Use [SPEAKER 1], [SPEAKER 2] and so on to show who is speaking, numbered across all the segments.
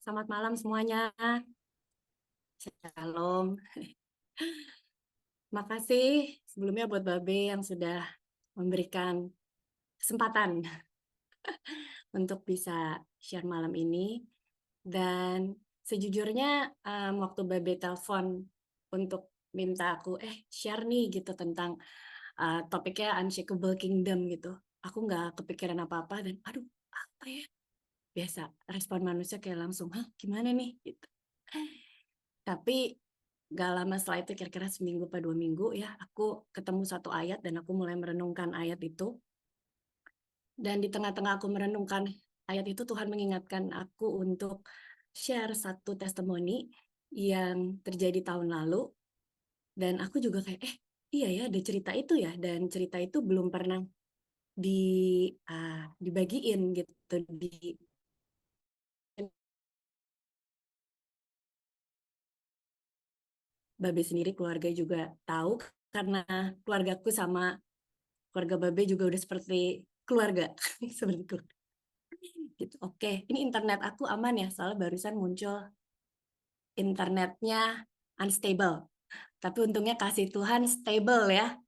[SPEAKER 1] Selamat malam semuanya. Shalom. Makasih sebelumnya buat Babe yang sudah memberikan kesempatan untuk bisa share malam ini. Dan sejujurnya waktu Babe telepon untuk minta aku share nih gitu tentang topiknya Unshakable Kingdom gitu. Aku nggak kepikiran apa-apa dan aduh apa ya? Biasa respon manusia kayak langsung, hah gimana nih? Gitu. Tapi gak lama setelah itu, kira-kira seminggu atau 2 minggu ya, aku ketemu satu ayat dan aku mulai merenungkan ayat itu. Dan di tengah-tengah aku merenungkan ayat itu, Tuhan mengingatkan aku untuk share satu testimoni yang terjadi tahun lalu. Dan aku juga kayak, iya ya ada cerita itu ya. Dan cerita itu belum pernah dibagiin gitu di Babe sendiri, keluarga juga tahu karena keluargaku sama keluarga Babe juga udah seperti keluarga. Seperti keluarga. Gitu. Oke, ini internet aku aman ya, soalnya barusan muncul internetnya unstable. Tapi untungnya kasih Tuhan stable ya.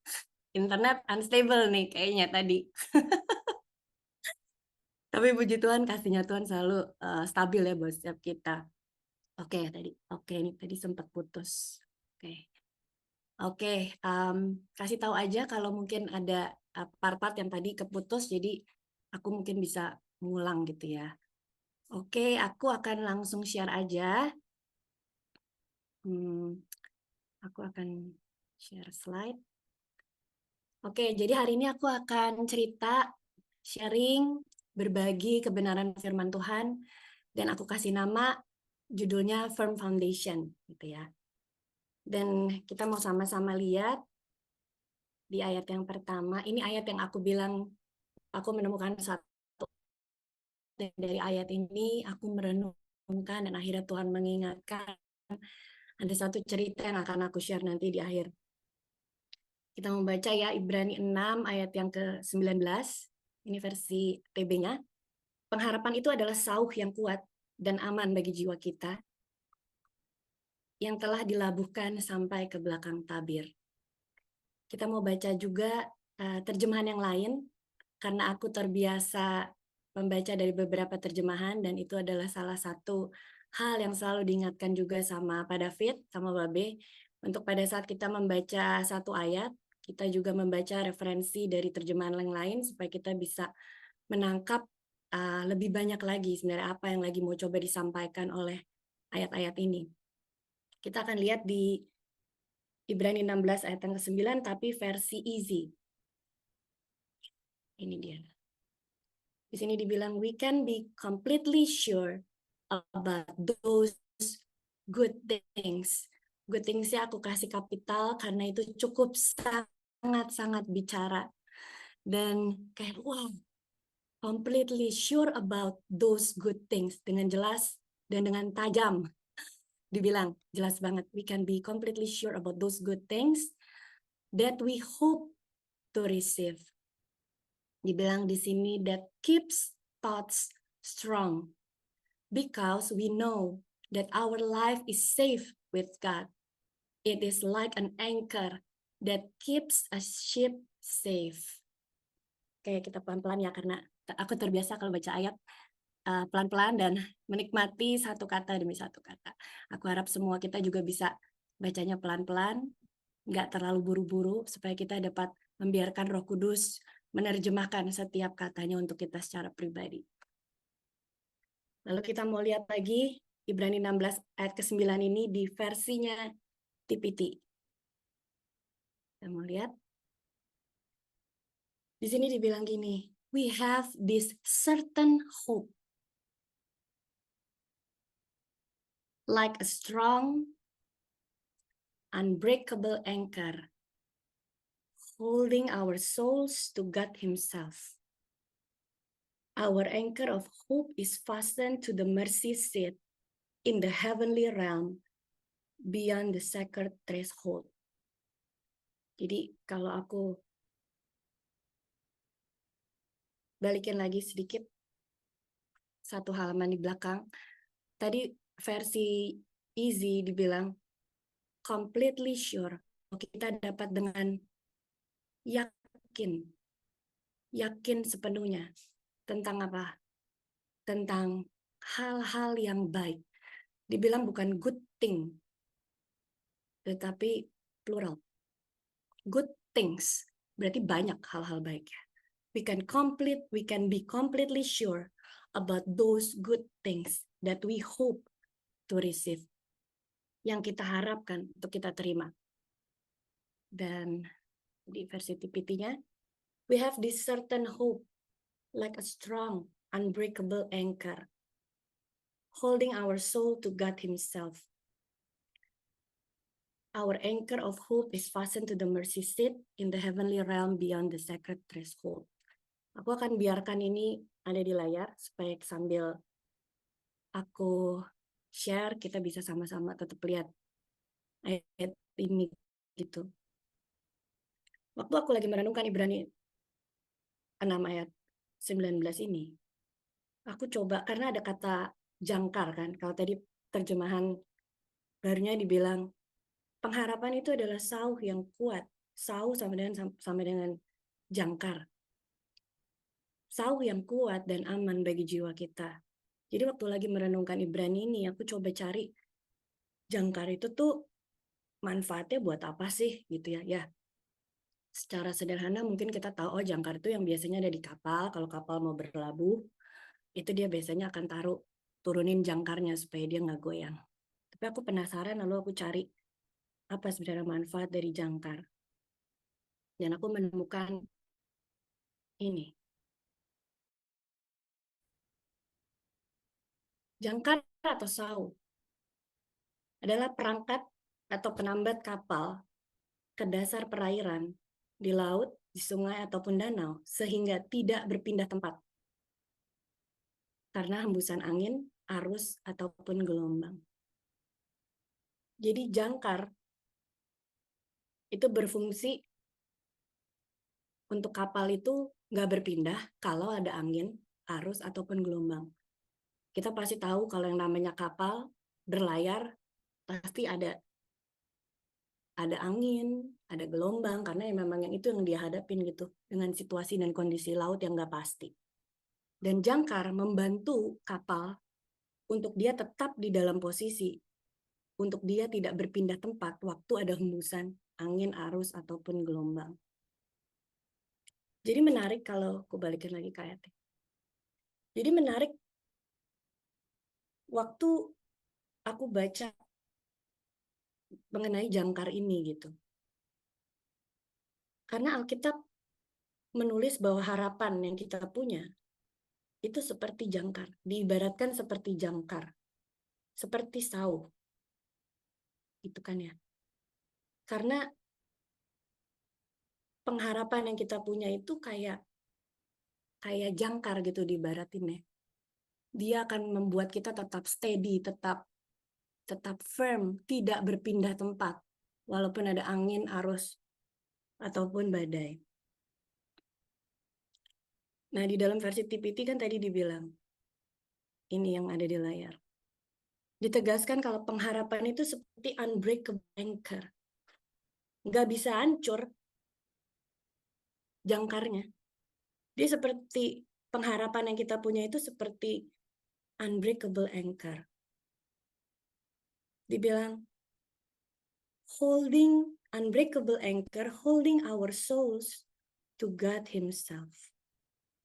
[SPEAKER 1] Internet unstable nih kayaknya tadi. Tapi puji Tuhan, kasihnya Tuhan selalu stabil ya buat setiap kita. Oke, tadi. Oke, ini tadi sempat putus. Oke, kasih tahu aja kalau mungkin ada part-part yang tadi keputus, jadi aku mungkin bisa ngulang gitu ya. Oke, aku akan langsung share aja. Aku akan share slide. Oke, jadi hari ini aku akan cerita, sharing, berbagi kebenaran firman Tuhan, dan aku kasih nama judulnya Firm Foundation, gitu ya. Dan kita mau sama-sama lihat di ayat yang pertama. Ini ayat yang aku bilang, aku menemukan satu dari ayat ini, aku merenungkan dan akhirnya Tuhan mengingatkan ada satu cerita yang akan aku share nanti di akhir. Kita membaca ya Ibrani 6 ayat yang ke-19. Ini versi TB-nya. Pengharapan itu adalah sauh yang kuat dan aman bagi jiwa kita yang telah dilabuhkan sampai ke belakang tabir. Kita mau baca juga terjemahan yang lain karena aku terbiasa membaca dari beberapa terjemahan dan itu adalah salah satu hal yang selalu diingatkan juga sama Pak David, sama Babe, untuk pada saat kita membaca satu ayat, kita juga membaca referensi dari terjemahan yang lain supaya kita bisa menangkap lebih banyak lagi sebenarnya apa yang lagi mau coba disampaikan oleh ayat-ayat ini. Kita akan lihat di Ibrani 16 ayat yang ke-9 tapi versi easy. Ini dia. Di sini dibilang we can be completely sure about those good things. Good things-nya aku kasih kapital karena itu cukup sangat-sangat bicara. Dan kayak wow, completely sure about those good things. Dengan jelas dan dengan tajam. Dibilang jelas banget. We can be completely sure about those good things that we hope to receive. Dibilang di sini that keeps thoughts strong. Because we know that our life is safe with God. It is like an anchor that keeps a ship safe. Oke, kita pelan-pelan ya, karena aku terbiasa kalau baca ayat pelan-pelan dan menikmati satu kata demi satu kata. Aku harap semua kita juga bisa bacanya pelan-pelan, nggak terlalu buru-buru, supaya kita dapat membiarkan Roh Kudus menerjemahkan setiap katanya untuk kita secara pribadi. Lalu kita mau lihat lagi Ibrani 16 ayat ke-9 ini di versinya TPT. Kita mau lihat. Di sini dibilang gini, we have this certain hope. Like a strong, unbreakable anchor, holding our souls to God Himself. Our anchor of hope is fastened to the mercy seat in the heavenly realm beyond the sacred threshold. Jadi kalau aku balikin lagi sedikit, satu halaman di belakang, Tadi versi easy dibilang completely sure. Kita dapat dengan yakin sepenuhnya tentang apa? Tentang hal-hal yang baik. Dibilang bukan good thing, tetapi plural. Good things, berarti banyak hal-hal baik. We can be completely sure about those good things that we hope to receive. Yang kita harapkan untuk kita terima. Dan di versi TPT-nya, we have this certain hope, like a strong, unbreakable anchor, holding our soul to God Himself. Our anchor of hope is fastened to the mercy seat in the heavenly realm beyond the sacred threshold. Aku akan biarkan ini ada di layar supaya sambil aku share kita bisa sama-sama tetap lihat ayat ini gitu. Waktu aku lagi merenungkan Ibrani 6 ayat 19 ini, aku coba karena ada kata jangkar kan. Kalau tadi terjemahan barunya dibilang pengharapan itu adalah sauh yang kuat. Sauh sama dengan jangkar. Sauh yang kuat dan aman bagi jiwa kita. Jadi waktu lagi merenungkan Ibrani ini, aku coba cari jangkar itu tuh manfaatnya buat apa sih gitu ya. Ya, secara sederhana mungkin kita tahu oh jangkar itu yang biasanya ada di kapal. Kalau kapal mau berlabuh, itu dia biasanya akan turunin jangkarnya supaya dia nggak goyang. Tapi aku penasaran lalu aku cari apa sebenarnya manfaat dari jangkar. Dan aku menemukan ini. Jangkar atau sauh adalah perangkat atau penambat kapal ke dasar perairan, di laut, di sungai, ataupun danau, sehingga tidak berpindah tempat karena hembusan angin, arus, ataupun gelombang. Jadi jangkar itu berfungsi untuk kapal itu nggak berpindah kalau ada angin, arus, ataupun gelombang. Kita pasti tahu kalau yang namanya kapal berlayar pasti ada angin, ada gelombang, karena memang yang itu yang dia hadapin gitu, dengan situasi dan kondisi laut yang nggak pasti. Dan jangkar membantu kapal untuk dia tetap di dalam posisi, untuk dia tidak berpindah tempat waktu ada hembusan, angin, arus, ataupun gelombang. Jadi menarik kalau aku balikin lagi ke ayatnya. Jadi menarik waktu aku baca mengenai jangkar ini gitu. Karena Alkitab menulis bahwa harapan yang kita punya itu seperti jangkar, diibaratkan seperti jangkar, seperti sauh. Itu kan ya. Karena pengharapan yang kita punya itu kayak jangkar gitu diibaratin ya. Dia akan membuat kita tetap steady, tetap firm, tidak berpindah tempat walaupun ada angin, arus ataupun badai. Nah, di dalam versi TPT kan tadi dibilang, ini yang ada di layar. Ditegaskan kalau pengharapan itu seperti unbreakable anchor. Nggak bisa hancur jangkarnya. Dia seperti pengharapan yang kita punya itu seperti unbreakable anchor. Dibilang, holding unbreakable anchor, holding our souls to God Himself.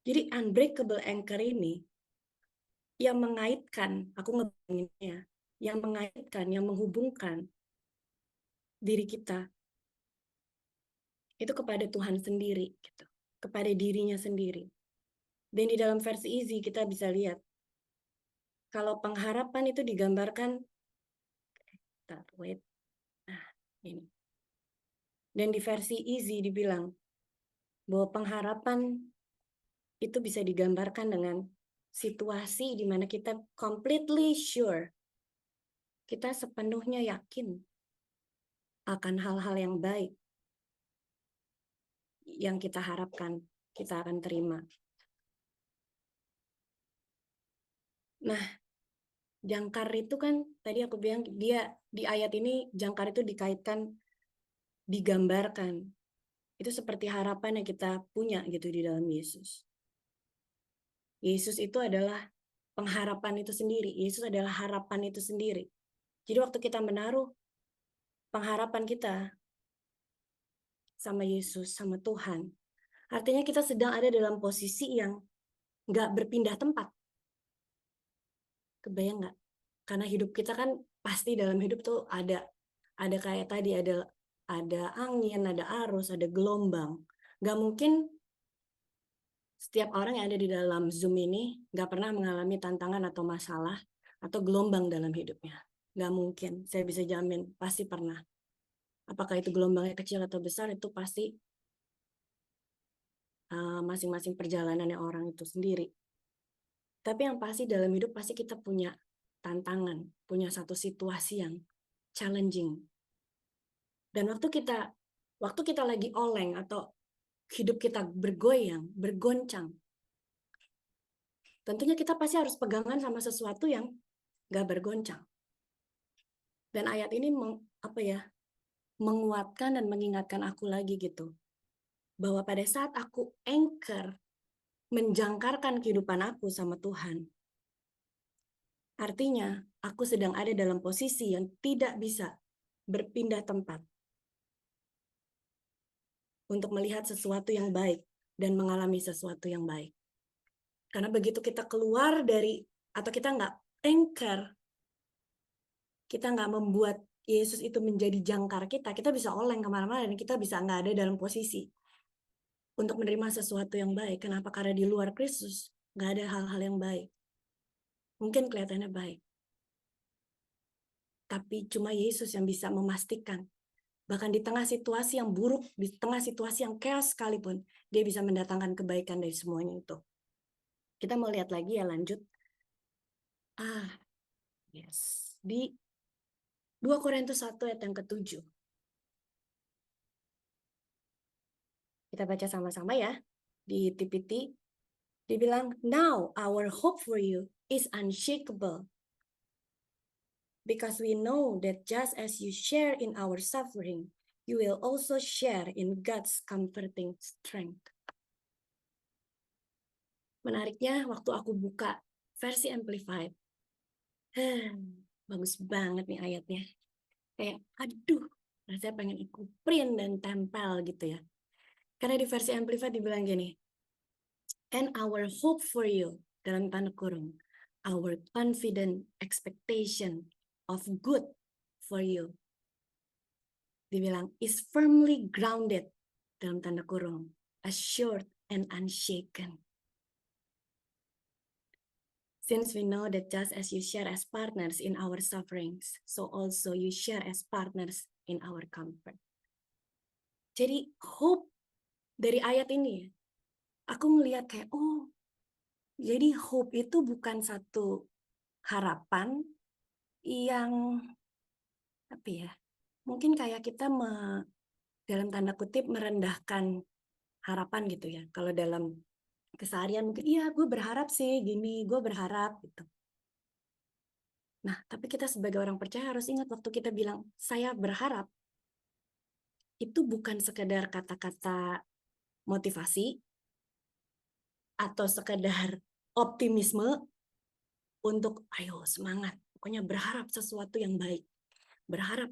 [SPEAKER 1] Jadi unbreakable anchor ini yang mengaitkan, aku ngebayanginnya, yang mengaitkan, yang menghubungkan diri kita itu kepada Tuhan sendiri, gitu, kepada dirinya sendiri. Dan di dalam versi easy kita bisa lihat kalau pengharapan itu digambarkan, wait, nah ini. Dan di versi easy dibilang bahwa pengharapan itu bisa digambarkan dengan situasi di mana kita completely sure, kita sepenuhnya yakin akan hal-hal yang baik yang kita harapkan kita akan terima. Nah, Jangkar itu kan tadi aku bilang dia di ayat ini jangkar itu dikaitkan, digambarkan. Itu seperti harapan yang kita punya gitu di dalam Yesus. Yesus itu adalah pengharapan itu sendiri. Yesus adalah harapan itu sendiri. Jadi waktu kita menaruh pengharapan kita sama Yesus, sama Tuhan, artinya kita sedang ada dalam posisi yang nggak berpindah tempat. Kebayang nggak? Karena hidup kita kan pasti dalam hidup tuh ada kayak tadi ada angin, ada arus, ada gelombang. Nggak mungkin setiap orang yang ada di dalam Zoom ini nggak pernah mengalami tantangan atau masalah atau gelombang dalam hidupnya. Nggak mungkin, saya bisa jamin, pasti pernah. Apakah itu gelombangnya kecil atau besar, itu pasti masing-masing perjalanannya orang itu sendiri. Tapi yang pasti dalam hidup pasti kita punya tantangan, punya satu situasi yang challenging. Dan waktu kita lagi oleng atau hidup kita bergoyang, bergoncang, tentunya kita pasti harus pegangan sama sesuatu yang gak bergoncang. Dan ayat ini menguatkan dan mengingatkan aku lagi gitu, bahwa pada saat aku anchor, menjangkarkan kehidupan aku sama Tuhan, artinya aku sedang ada dalam posisi yang tidak bisa berpindah tempat untuk melihat sesuatu yang baik dan mengalami sesuatu yang baik. Karena begitu kita keluar dari, atau kita nggak anchor, kita nggak membuat Yesus itu menjadi jangkar kita, kita bisa oleng kemana-mana dan kita bisa nggak ada dalam posisi untuk menerima sesuatu yang baik. Kenapa? Karena di luar Kristus nggak ada hal-hal yang baik. Mungkin kelihatannya baik, tapi cuma Yesus yang bisa memastikan. Bahkan di tengah situasi yang buruk, di tengah situasi yang chaos sekalipun, dia bisa mendatangkan kebaikan dari semuanya itu. Kita mau lihat lagi ya, lanjut. Yes. Di 2 Korintus 1 ayat yang ke-7. Kita baca sama-sama ya. Di TPT, dibilang, now our hope for you is unshakable. Because we know that just as you share in our suffering, you will also share in God's comforting strength. Menariknya, waktu aku buka versi Amplified, bagus banget nih ayatnya. Kayak, aduh, rasanya pengen ikut print dan tempel gitu ya. Karena di versi Amplified dibilang gini, and our hope for you, dalam tanda kurung, our confident expectation of good for you, dibilang is firmly grounded, dalam tanda kurung, assured and unshaken. Since we know that just as you share as partners in our sufferings, so also you share as partners in our comfort. Jadi hope dari ayat ini, aku melihat kayak, oh, jadi hope itu bukan satu harapan yang apa ya? Mungkin kayak kita dalam tanda kutip merendahkan harapan gitu ya. Kalau dalam keseharian mungkin iya gue berharap sih gini, gue berharap gitu. Nah, tapi kita sebagai orang percaya harus ingat waktu kita bilang saya berharap, itu bukan sekedar kata-kata motivasi atau sekedar optimisme untuk ayo semangat, pokoknya berharap sesuatu yang baik. Berharap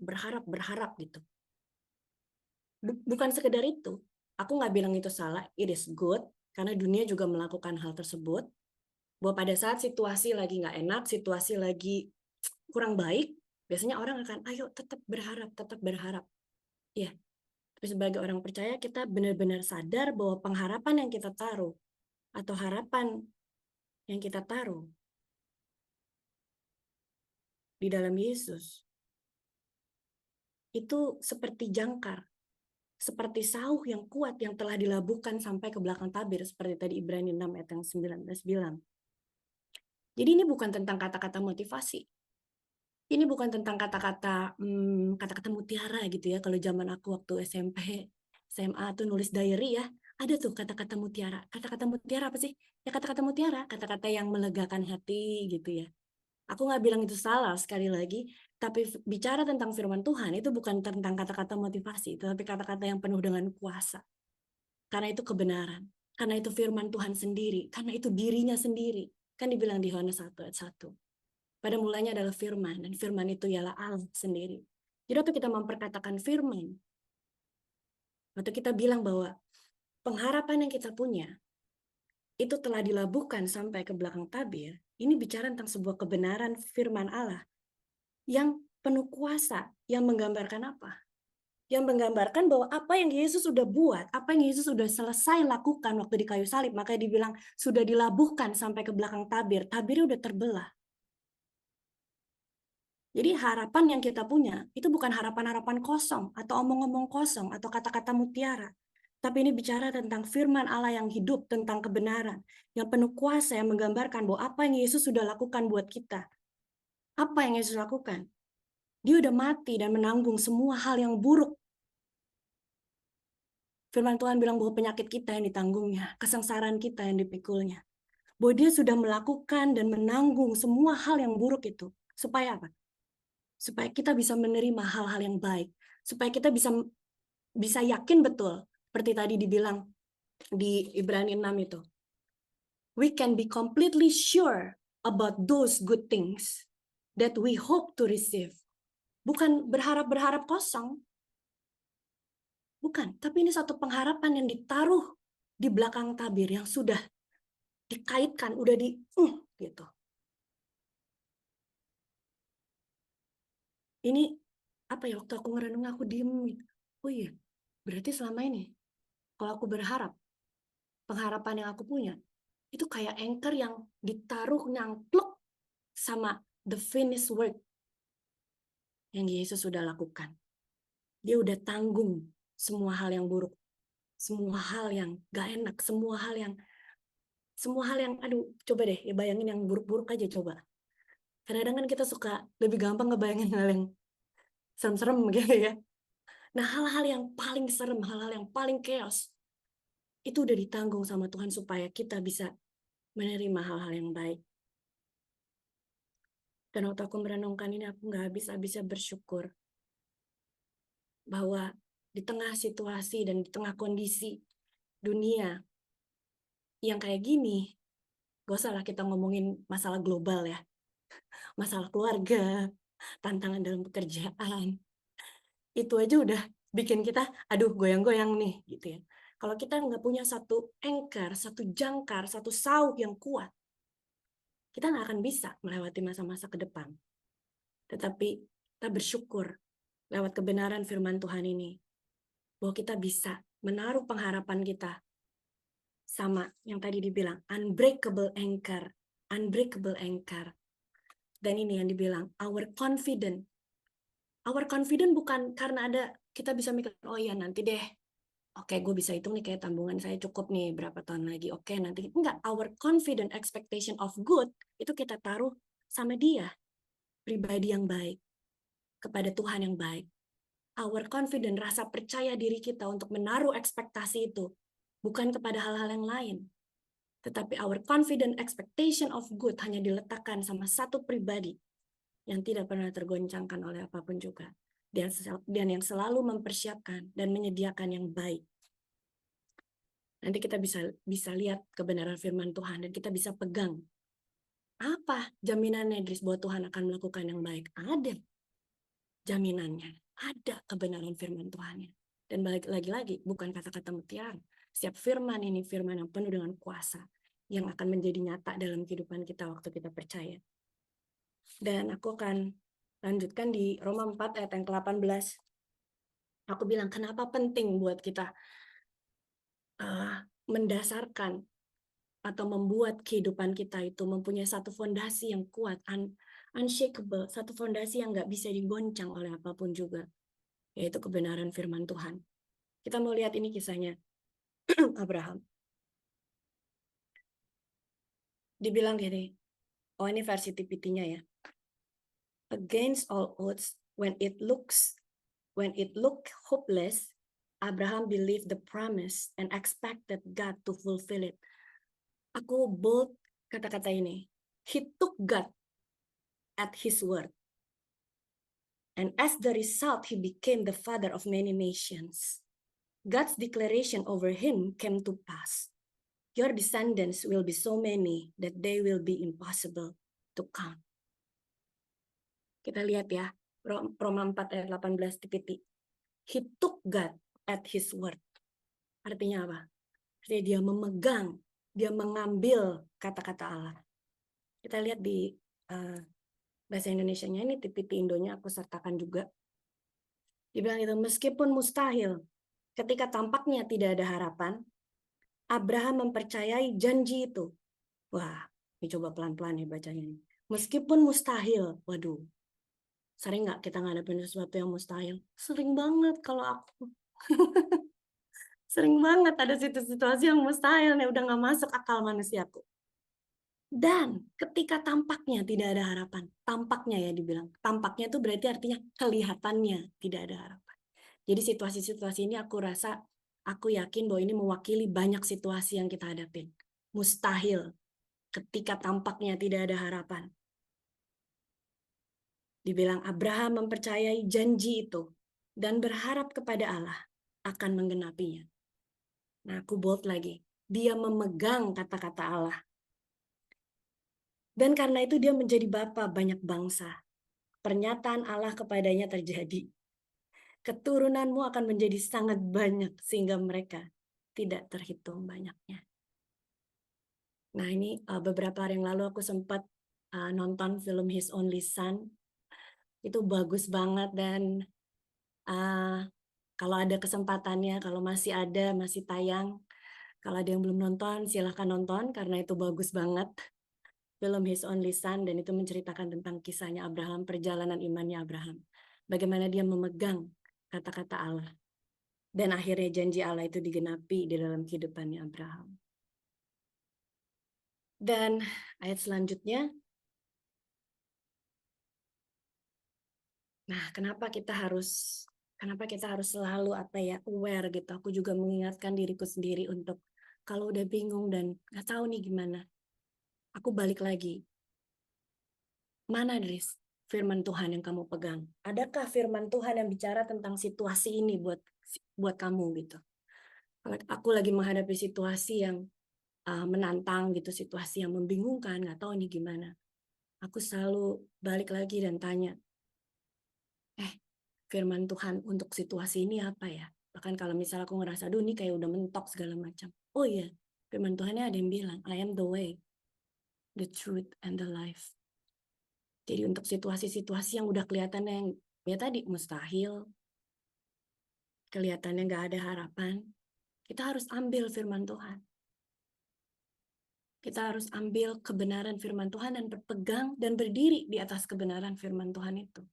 [SPEAKER 1] gitu. Bukan sekedar itu. Aku nggak bilang itu salah, it is good, karena dunia juga melakukan hal tersebut. Bahwa pada saat situasi lagi nggak enak, situasi lagi kurang baik, biasanya orang akan, ayo tetap berharap, tetap berharap. Ya, tapi sebagai orang percaya, kita benar-benar sadar bahwa pengharapan yang kita taruh, atau harapan yang kita taruh di dalam Yesus, itu seperti jangkar, seperti sauh yang kuat yang telah dilabuhkan sampai ke belakang tabir, seperti tadi Ibrani 6 ayat yang 19 bilang. Jadi ini bukan tentang kata-kata motivasi. Ini bukan tentang kata-kata mutiara gitu ya. Kalau zaman aku waktu SMP, SMA tuh nulis diary ya, ada tuh kata-kata mutiara. Kata-kata mutiara apa sih? Ya kata-kata mutiara, kata-kata yang melegakan hati gitu ya. Aku nggak bilang itu salah sekali lagi, tapi bicara tentang firman Tuhan itu bukan tentang kata-kata motivasi, tetapi kata-kata yang penuh dengan kuasa. Karena itu kebenaran, karena itu firman Tuhan sendiri, karena itu dirinya sendiri. Kan dibilang di Yohanes 1 ayat 1. Pada mulanya adalah firman, dan firman itu ialah Allah sendiri. Jadi waktu kita memperkatakan firman, waktu kita bilang bahwa pengharapan yang kita punya, itu telah dilabuhkan sampai ke belakang tabir, ini bicara tentang sebuah kebenaran firman Allah yang penuh kuasa, yang menggambarkan apa? Yang menggambarkan bahwa apa yang Yesus sudah buat, apa yang Yesus sudah selesai lakukan waktu di kayu salib, makanya dibilang sudah dilabuhkan sampai ke belakang tabir, tabirnya udah terbelah. Jadi harapan yang kita punya, itu bukan harapan-harapan kosong, atau omong-omong kosong, atau kata-kata mutiara. Tapi ini bicara tentang firman Allah yang hidup, tentang kebenaran, yang penuh kuasa, yang menggambarkan bahwa apa yang Yesus sudah lakukan buat kita. Apa yang Yesus lakukan? Dia udah mati dan menanggung semua hal yang buruk. Firman Tuhan bilang bahwa penyakit kita yang ditanggungnya, kesengsaraan kita yang dipikulnya. Bahwa dia sudah melakukan dan menanggung semua hal yang buruk itu. Supaya apa? Supaya kita bisa menerima hal-hal yang baik. Supaya kita bisa yakin betul. Seperti tadi dibilang di Ibrani 6 itu. We can be completely sure about those good things that we hope to receive. Bukan berharap-berharap kosong. Bukan. Tapi ini satu pengharapan yang ditaruh di belakang tabir yang sudah dikaitkan, udah gitu. Ini apa ya, waktu aku ngerenung aku diem gitu. Oh iya, berarti selama ini kalau aku berharap, pengharapan yang aku punya itu kayak anchor yang ditaruh nyangkluk sama the finished work yang Yesus sudah lakukan. Dia udah tanggung semua hal yang buruk, semua hal yang gak enak, semua hal yang aduh, coba deh ya bayangin yang buruk-buruk aja coba. Kadang-kadang kan kita suka lebih gampang ngebayangin hal yang serem-serem gitu ya. Nah, hal-hal yang paling serem, hal-hal yang paling chaos, itu udah ditanggung sama Tuhan supaya kita bisa menerima hal-hal yang baik. Dan waktu aku merenungkan ini, aku nggak habis-habisnya bersyukur bahwa di tengah situasi dan di tengah kondisi dunia yang kayak gini, gak usah lah kita ngomongin masalah global ya, masalah keluarga, tantangan dalam pekerjaan, itu aja udah bikin kita, aduh goyang-goyang nih, gitu ya. Kalau kita nggak punya satu anchor, satu jangkar, satu sauh yang kuat, kita nggak akan bisa melewati masa-masa ke depan. Tetapi kita bersyukur lewat kebenaran firman Tuhan ini, bahwa kita bisa menaruh pengharapan kita sama yang tadi dibilang, unbreakable anchor, unbreakable anchor. Dan ini yang dibilang, our confident. Our confident bukan karena ada, kita bisa mikir, oh iya nanti deh, oke, gue bisa hitung nih kayak tabungan saya cukup nih berapa tahun lagi. Oke, nanti enggak. Our confident expectation of good itu kita taruh sama dia, pribadi yang baik, kepada Tuhan yang baik. Our confident, rasa percaya diri kita untuk menaruh ekspektasi itu bukan kepada hal-hal yang lain, tetapi our confident expectation of good hanya diletakkan sama satu pribadi yang tidak pernah tergoncangkan oleh apapun juga, dan yang selalu mempersiapkan dan menyediakan yang baik. Nanti kita bisa lihat kebenaran firman Tuhan dan kita bisa pegang. Apa jaminannya, Idris, bahwa Tuhan akan melakukan yang baik? Ada jaminannya, ada kebenaran firman Tuhannya. Dan balik lagi-lagi, bukan kata-kata mutiara. Setiap firman ini firman yang penuh dengan kuasa, yang akan menjadi nyata dalam kehidupan kita waktu kita percaya. Dan aku akan lanjutkan di Roma 4 ayat yang ke-18. Aku bilang, kenapa penting buat kita mendasarkan atau membuat kehidupan kita itu mempunyai satu fondasi yang kuat, unshakable, satu fondasi yang nggak bisa digoncang oleh apapun juga, yaitu kebenaran firman Tuhan. Kita mau lihat ini kisahnya Abraham. Dibilang gini, oh ini versi TPT-nya ya. Against all odds, when it looked hopeless, Abraham believed the promise and expected God to fulfill it. Aku bold kata-kata ini. He took God at his word. And as the result, he became the father of many nations. God's declaration over him came to pass. Your descendants will be so many that they will be impossible to count. Kita lihat ya, Roma 4 ayat 18 titik. He took God at his word. Artinya apa? Artinya dia memegang, dia mengambil kata-kata Allah. Kita lihat di bahasa Indonesianya ini, titik Indonya aku sertakan juga. Dibilang itu, meskipun mustahil, ketika tampaknya tidak ada harapan, Abraham mempercayai janji itu. Wah, ini coba pelan-pelan ya bacanya. Meskipun mustahil, waduh, sering nggak kita ngadepin sesuatu yang mustahil? Sering banget kalau aku. Sering banget ada situasi yang mustahil, nih udah nggak masuk akal manusiaku. Dan ketika tampaknya tidak ada harapan, tampaknya ya dibilang, tampaknya itu berarti artinya kelihatannya tidak ada harapan. Jadi situasi-situasi ini aku rasa, aku yakin bahwa ini mewakili banyak situasi yang kita hadapin. Mustahil ketika tampaknya tidak ada harapan. Dibilang Abraham mempercayai janji itu dan berharap kepada Allah akan menggenapinya. Nah, aku bold lagi. Dia memegang kata-kata Allah. Dan karena itu dia menjadi bapa banyak bangsa. Pernyataan Allah kepadanya terjadi. Keturunanmu akan menjadi sangat banyak sehingga mereka tidak terhitung banyaknya. Nah, ini beberapa hari yang lalu aku sempat nonton film His Only Son. Itu bagus banget dan kalau ada kesempatannya, kalau masih ada, masih tayang, kalau ada yang belum nonton, silahkan nonton karena itu bagus banget. Film His Only Son, dan itu menceritakan tentang kisahnya Abraham, perjalanan imannya Abraham. Bagaimana dia memegang kata-kata Allah. Dan akhirnya janji Allah itu digenapi di dalam kehidupannya Abraham. Dan ayat selanjutnya, nah kenapa kita harus selalu aware gitu. Aku juga mengingatkan diriku sendiri untuk kalau udah bingung dan nggak tahu nih gimana, aku balik lagi. Mana Dris firman Tuhan yang kamu pegang? Adakah firman Tuhan yang bicara tentang situasi ini buat kamu gitu? Kalau aku lagi menghadapi situasi yang menantang gitu, situasi yang membingungkan, nggak tahu ini gimana. Aku selalu balik lagi dan tanya, firman Tuhan untuk situasi ini apa ya? Bahkan kalau misalnya aku ngerasa, aduh ini kayak udah mentok segala macam. Oh iya, firman Tuhannya ada yang bilang, I am the way, the truth, and the life. Jadi untuk situasi-situasi yang udah kelihatannya yang ya tadi mustahil, kelihatannya nggak ada harapan, kita harus ambil firman Tuhan. Kita harus ambil kebenaran firman Tuhan dan berpegang dan berdiri di atas kebenaran firman Tuhan itu.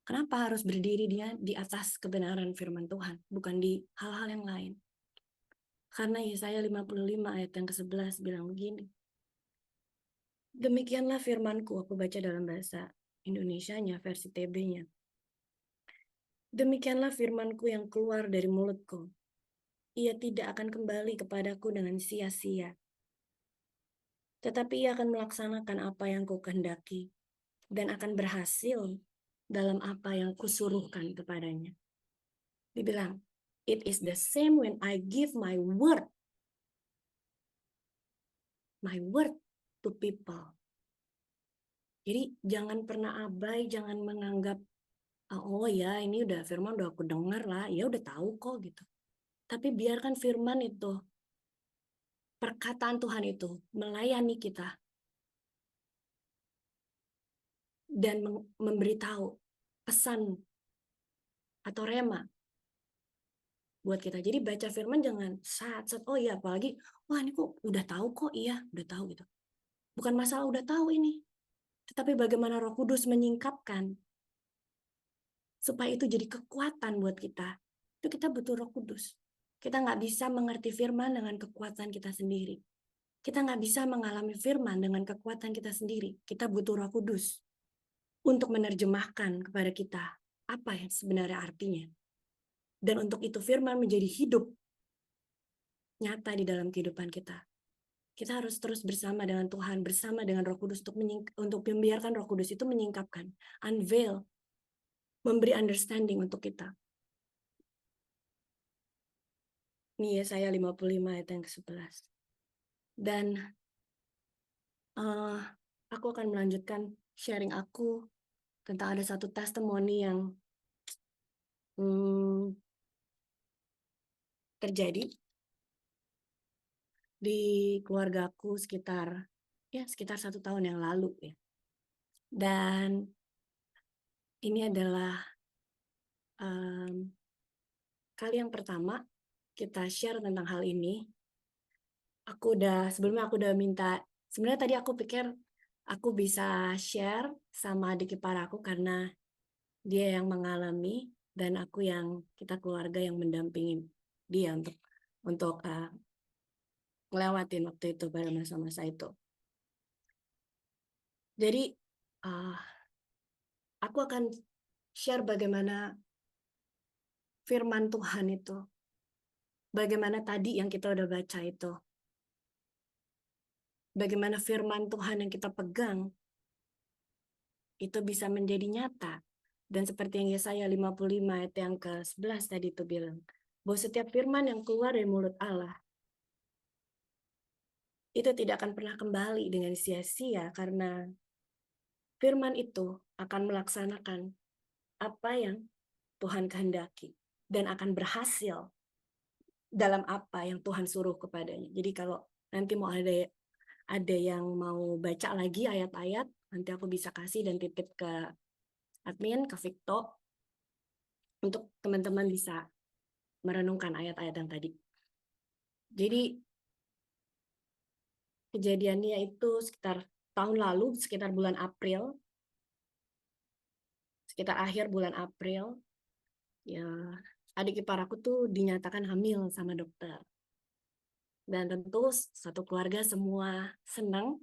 [SPEAKER 1] Kenapa harus berdiri dia di atas kebenaran firman Tuhan, bukan di hal-hal yang lain? Karena Yesaya 55 ayat yang ke-11 bilang begini. Demikianlah firmanku, aku baca dalam bahasa Indonesianya, versi TB-nya. Demikianlah firmanku yang keluar dari mulutku. Ia tidak akan kembali kepadaku dengan sia-sia. Tetapi ia akan melaksanakan apa yang kukehendaki dan akan berhasil dalam apa yang kusuruhkan kepadanya. Dibilang, it is the same when I give my word to people. Jadi jangan pernah abai, jangan menganggap, oh ya ini udah firman udah aku dengar lah, ya udah tahu kok gitu. Tapi biarkan firman itu, perkataan Tuhan itu melayani kita dan memberitahu pesan atau rema buat kita. Jadi baca firman jangan saat oh iya apalagi, wah ini kok udah tahu kok, iya udah tahu gitu. Bukan masalah udah tahu ini, tetapi bagaimana Roh Kudus menyingkapkan supaya itu jadi kekuatan buat kita. Itu kita butuh Roh Kudus. Kita nggak bisa mengerti firman dengan kekuatan kita sendiri. Kita nggak bisa mengalami firman dengan kekuatan kita sendiri. Kita butuh Roh Kudus untuk menerjemahkan kepada kita apa yang sebenarnya artinya. Dan untuk itu firman menjadi hidup nyata di dalam kehidupan kita. kita harus terus bersama dengan Tuhan, bersama dengan Roh Kudus untuk membiarkan Roh Kudus itu menyingkapkan, unveil, memberi understanding untuk kita. Ini Yesaya 55 ayat yang ke-11. Dan aku akan melanjutkan sharing aku tentang ada satu testimoni yang terjadi di keluargaku sekitar 1 tahun yang lalu ya. Dan ini adalah kali yang pertama kita share tentang hal ini. Sebelumnya aku udah minta, sebenarnya tadi aku pikir aku bisa share sama adik ipar aku karena dia yang mengalami dan aku kita keluarga yang mendampingi dia untuk ngelewatin waktu itu pada masa-masa itu. Jadi aku akan share bagaimana firman Tuhan itu, bagaimana tadi yang kita udah baca itu, bagaimana firman Tuhan yang kita pegang itu bisa menjadi nyata. Dan seperti yang Yesaya 55 ayat yang ke-11 tadi itu bilang, bahwa setiap firman yang keluar dari mulut Allah itu tidak akan pernah kembali dengan sia-sia, karena firman itu akan melaksanakan apa yang Tuhan kehendaki dan akan berhasil dalam apa yang Tuhan suruh kepadanya. Jadi kalau nanti mau ada yang mau baca lagi ayat-ayat, nanti aku bisa kasih dan titip ke admin, ke Victo, untuk teman-teman bisa merenungkan ayat-ayat yang tadi. Jadi kejadiannya itu sekitar tahun lalu, sekitar bulan April, sekitar akhir bulan April, ya adik ipar aku tuh dinyatakan hamil sama dokter. Dan tentu satu keluarga semua senang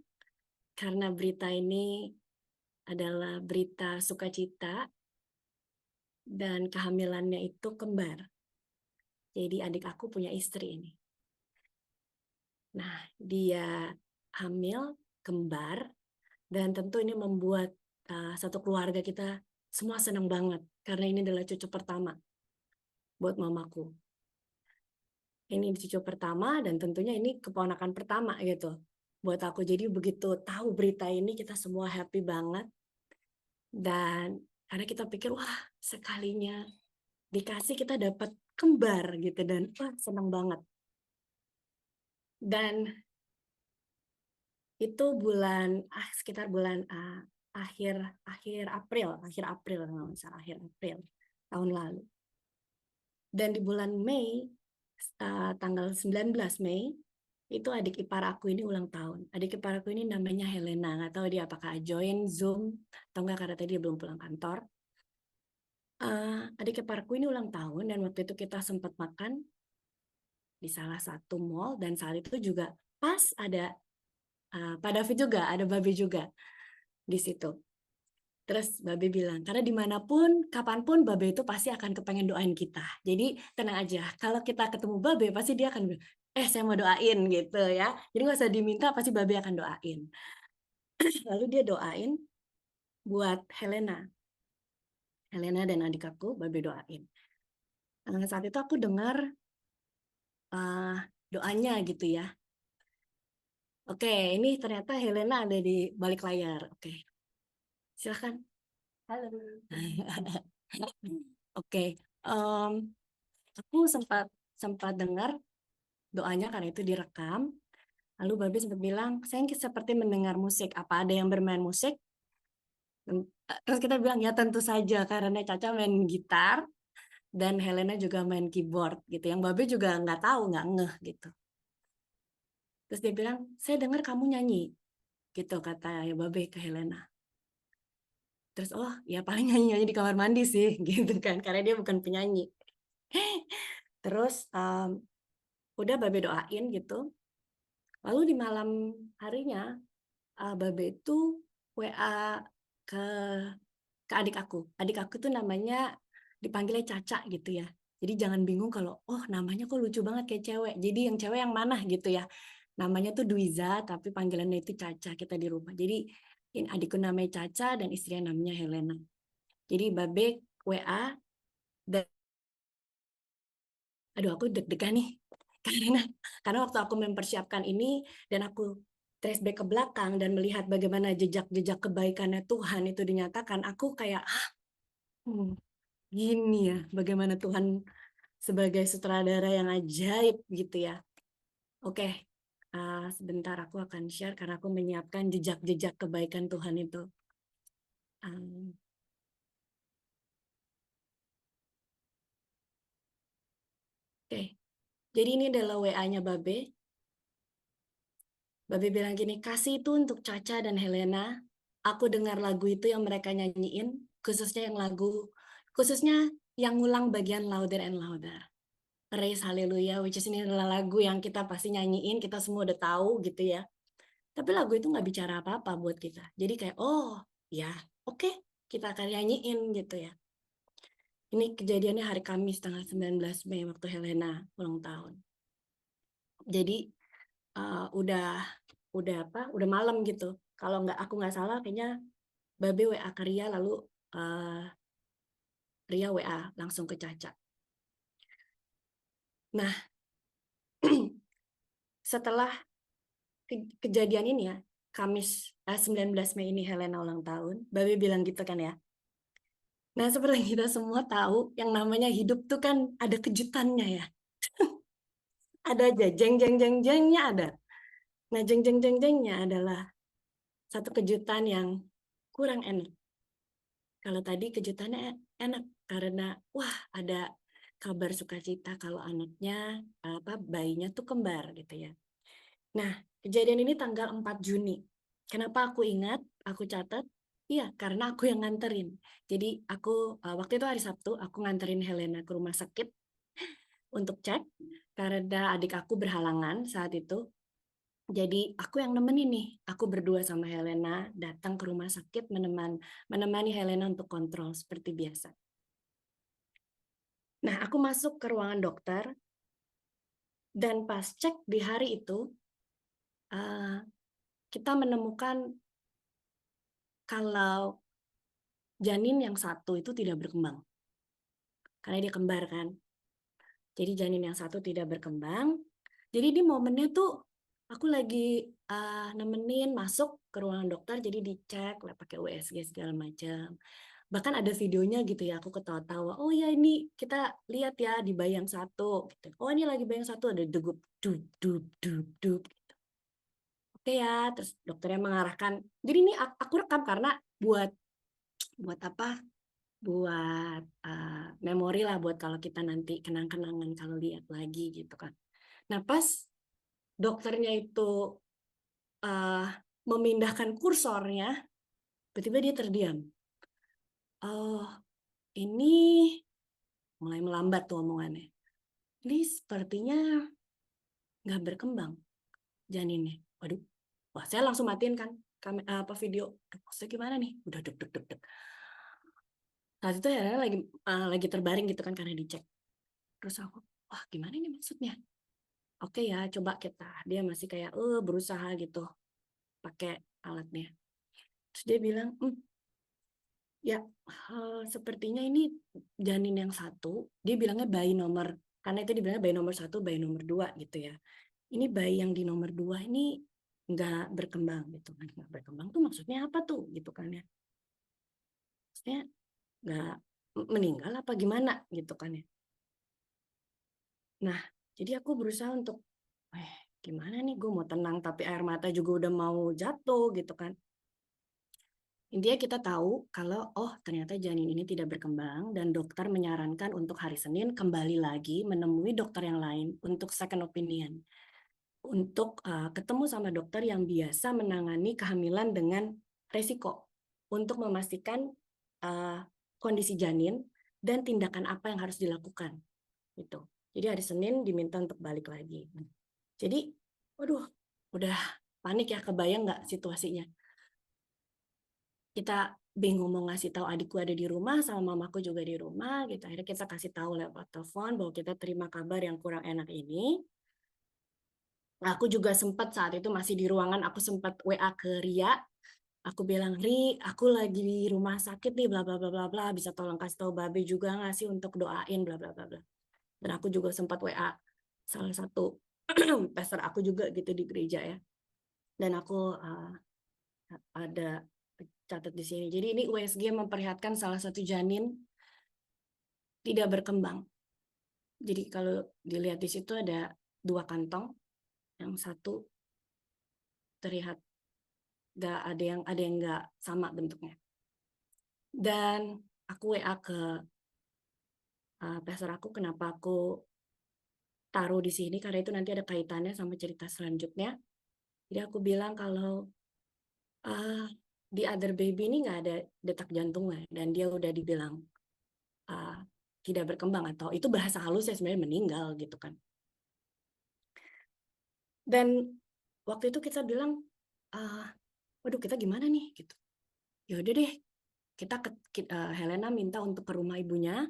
[SPEAKER 1] karena berita ini adalah berita sukacita dan kehamilannya itu kembar. Jadi adik aku punya istri ini. Nah, dia hamil kembar dan tentu ini membuat satu keluarga kita semua senang banget karena ini adalah cucu pertama buat mamaku. Ini cucu pertama dan tentunya ini keponakan pertama gitu buat aku. Jadi begitu tahu berita ini kita semua happy banget. Dan karena kita pikir wah sekalinya dikasih kita dapat kembar gitu dan wah senang banget. Dan itu sekitar bulan akhir April akhir April tahun lalu. Dan di bulan Mei tanggal 19 Mei itu adik ipar aku ini ulang tahun. Adik ipar aku ini namanya Helena. Nggak tahu dia apakah join Zoom atau enggak karena tadi dia belum pulang kantor. Adik iparku ini ulang tahun dan waktu itu kita sempat makan di salah satu mall dan saat itu juga pas ada Pak David juga, ada Babe juga di situ. Terus Babe bilang, karena dimanapun, kapanpun Babe itu pasti akan kepengen doain kita. Jadi tenang aja, kalau kita ketemu Babe pasti dia akan bilang, saya mau doain gitu ya. Jadi nggak usah diminta, pasti Babe akan doain. Lalu dia doain buat Helena dan adik aku, Babe doain. Saat itu aku dengar doanya gitu ya. Oke, ini ternyata Helena ada di balik layar. Oke, silakan. Halo. Oke, aku sempat dengar doanya karena itu direkam. Lalu Babe sempat bilang, saya seperti mendengar musik. Apa ada yang bermain musik? Terus kita bilang, ya tentu saja karena Caca main gitar dan Helena juga main keyboard gitu. Yang Babe juga nggak tahu, nggak ngeh gitu. Terus dia bilang, saya dengar kamu nyanyi. Gitu kata ya Babe ke Helena. Terus oh ya paling nyanyi di kamar mandi sih gitu kan karena dia bukan penyanyi. Terus udah Babe doain gitu. Lalu di malam harinya Babe itu WA ke adik aku. Adik aku tuh namanya dipanggilnya Caca gitu ya. Jadi jangan bingung kalau oh namanya kok lucu banget kayak cewek. Jadi yang cewek yang mana gitu ya. namanya tuh Duiza, tapi panggilannya itu Caca kita di rumah. Jadi adikku namanya Caca dan istrinya namanya Helena. Jadi Babe WA, dan aduh aku deg-degan nih karena waktu aku mempersiapkan ini dan aku trace back ke belakang dan melihat bagaimana jejak-jejak kebaikannya Tuhan itu dinyatakan, aku kayak gini ya bagaimana Tuhan sebagai sutradara yang ajaib gitu ya. Oke, sebentar aku akan share karena aku menyiapkan jejak-jejak kebaikan Tuhan itu. Oke, jadi ini adalah WA-nya Babe. Babe bilang gini, kasih itu untuk Caca dan Helena. Aku dengar lagu itu yang mereka nyanyiin, khususnya yang ngulang bagian Louder and Louder. Praise Hallelujah, which is ini adalah lagu yang kita pasti nyanyiin, kita semua udah tahu gitu ya. Tapi lagu itu nggak bicara apa-apa buat kita. Jadi kayak, oh ya, oke, kita akan nyanyiin gitu ya. Ini kejadiannya hari Kamis tanggal 19 Mei waktu Helena ulang tahun. Jadi udah malam gitu. Kalau aku nggak salah kayaknya Babe WA ke Ria, lalu Ria WA langsung ke Caca. Nah, setelah kejadian ini ya, Kamis 19 Mei ini Helena ulang tahun, Babe bilang gitu kan ya. Nah, seperti kita semua tahu, yang namanya hidup tuh kan ada kejutannya ya. Ada aja, jeng-jeng-jeng-jengnya ada. Nah, jeng-jeng-jeng-jengnya adalah satu kejutan yang kurang enak. Kalau tadi kejutannya enak karena wah ada kabar sukacita kalau anaknya bayinya tuh kembar gitu ya. Nah, kejadian ini tanggal 4 Juni. Kenapa aku ingat, aku catat? Iya, karena aku yang nganterin. Jadi aku waktu itu hari Sabtu aku nganterin Helena ke rumah sakit untuk cek karena adik aku berhalangan saat itu. Jadi aku yang nemenin nih, aku berdua sama Helena datang ke rumah sakit menemani Helena untuk kontrol seperti biasa. Nah, aku masuk ke ruangan dokter dan pas cek di hari itu kita menemukan kalau janin yang satu itu tidak berkembang karena dia kembar kan. Jadi janin yang satu tidak berkembang. Jadi di momennya tuh aku lagi nemenin masuk ke ruangan dokter, jadi dicek lah pakai USG segala macam. Bahkan ada videonya gitu ya, aku ketawa-tawa, oh ya ini kita lihat ya di bayi yang satu gitu. Oh ini lagi bayi yang satu ada degup dub dub dub dub gitu. Oke ya, terus dokternya mengarahkan, jadi ini aku rekam karena buat apa, buat memori lah, buat kalau kita nanti kenang-kenangan kalau lihat lagi gitu kan. Nah pas dokternya itu memindahkan kursornya, tiba-tiba dia terdiam. Oh ini mulai melambat tuh omongannya. Ini sepertinya nggak berkembang janinnya. Waduh, wah saya langsung matiin kan video. Maksudnya gimana nih? Udah deg deg deg deg. Saat itu ya lagi terbaring gitu kan karena dicek. Terus aku, wah gimana ini maksudnya? Oke ya, coba kita. Dia masih kayak berusaha gitu pakai alatnya. Terus dia bilang, ya sepertinya ini janin yang satu. Dia bilangnya bayi nomor, karena itu dibilangnya bayi nomor satu, bayi nomor dua gitu ya. Ini bayi yang di nomor dua ini nggak berkembang gitu kan. Nggak berkembang tuh maksudnya apa tuh gitu kan ya. Maksudnya nggak meninggal apa gimana gitu kan ya. Nah, jadi aku berusaha untuk, gimana nih gue mau tenang tapi air mata juga udah mau jatuh gitu kan. Intinya kita tahu kalau ternyata janin ini tidak berkembang dan dokter menyarankan untuk hari Senin kembali lagi menemui dokter yang lain untuk second opinion. Untuk ketemu sama dokter yang biasa menangani kehamilan dengan resiko untuk memastikan kondisi janin dan tindakan apa yang harus dilakukan gitu. Jadi hari Senin diminta untuk balik lagi. Jadi, waduh, udah panik ya, kebayang nggak situasinya? Kita bingung mau ngasih tahu adikku ada di rumah sama mamaku juga di rumah gitu. Akhirnya kita kasih tahu lewat telepon bahwa kita terima kabar yang kurang enak ini. Aku juga sempat saat itu masih di ruangan, aku sempat WA ke Ria. Aku bilang, Ri, aku lagi di rumah sakit nih, bla bla bla bla bla. Bisa tolong kasih tahu Babe juga nggak sih untuk doain, bla bla bla bla. Dan aku juga sempat WA salah satu pastor aku juga gitu di gereja ya. Dan aku ada catat di sini. Jadi ini USG memperlihatkan salah satu janin tidak berkembang. Jadi kalau dilihat di situ ada 2 kantong, yang satu terlihat ada yang nggak sama bentuknya. Dan aku WA ke pastor aku, kenapa aku taruh di sini, karena itu nanti ada kaitannya sama cerita selanjutnya. Jadi aku bilang kalau di other baby ini nggak ada detak jantungnya, dan dia udah dibilang uh, tidak berkembang, atau itu bahasa halus ya sebenarnya meninggal gitu kan. Dan waktu itu kita bilang, waduh kita gimana nih gitu. Ya udah deh, Helena minta untuk ke rumah ibunya,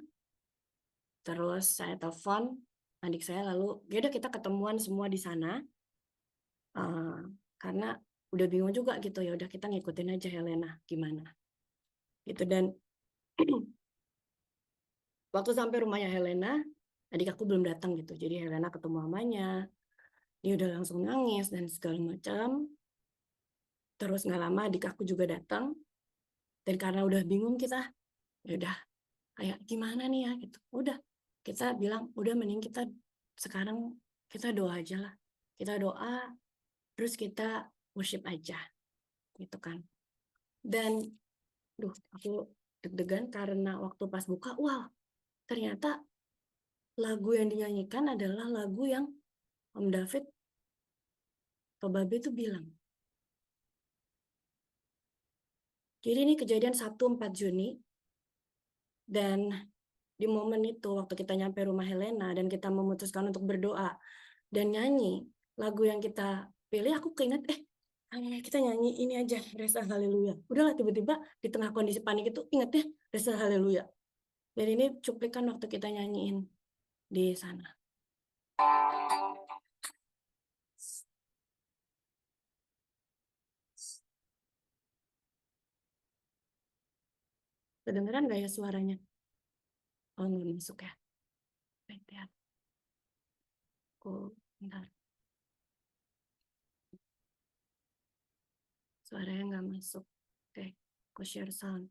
[SPEAKER 1] terus saya telepon adik saya, lalu ya udah kita ketemuan semua di sana, karena udah bingung juga gitu, ya udah kita ngikutin aja Helena gimana gitu. Dan waktu sampai rumahnya Helena, adik aku belum datang gitu, jadi Helena ketemu mamanya, dia udah langsung nangis dan segala macam. Terus nggak lama adik aku juga datang, dan karena udah bingung kita, ya udah kayak gimana nih ya gitu, udah kita bilang udah mending kita sekarang kita doa aja lah, kita doa terus kita worship aja gitu kan. Dan aku deg-degan karena waktu pas buka, wah ternyata lagu yang dinyanyikan adalah lagu yang Om David atau Babe itu bilang. Jadi ini kejadian Sabtu 4 Juni, dan di momen itu waktu kita nyampe rumah Helena dan kita memutuskan untuk berdoa dan nyanyi lagu yang kita pilih, aku keinget kita nyanyi ini aja, Resa Haleluya. Udahlah, tiba-tiba di tengah kondisi panik itu inget ya Resa Haleluya. Dan ini cuplikan waktu kita nyanyiin di sana. Kedengeran nggak ya suaranya? Oh, nggak masuk ya. Lihat. Bentar. Suaranya nggak masuk. Oke, aku share sound.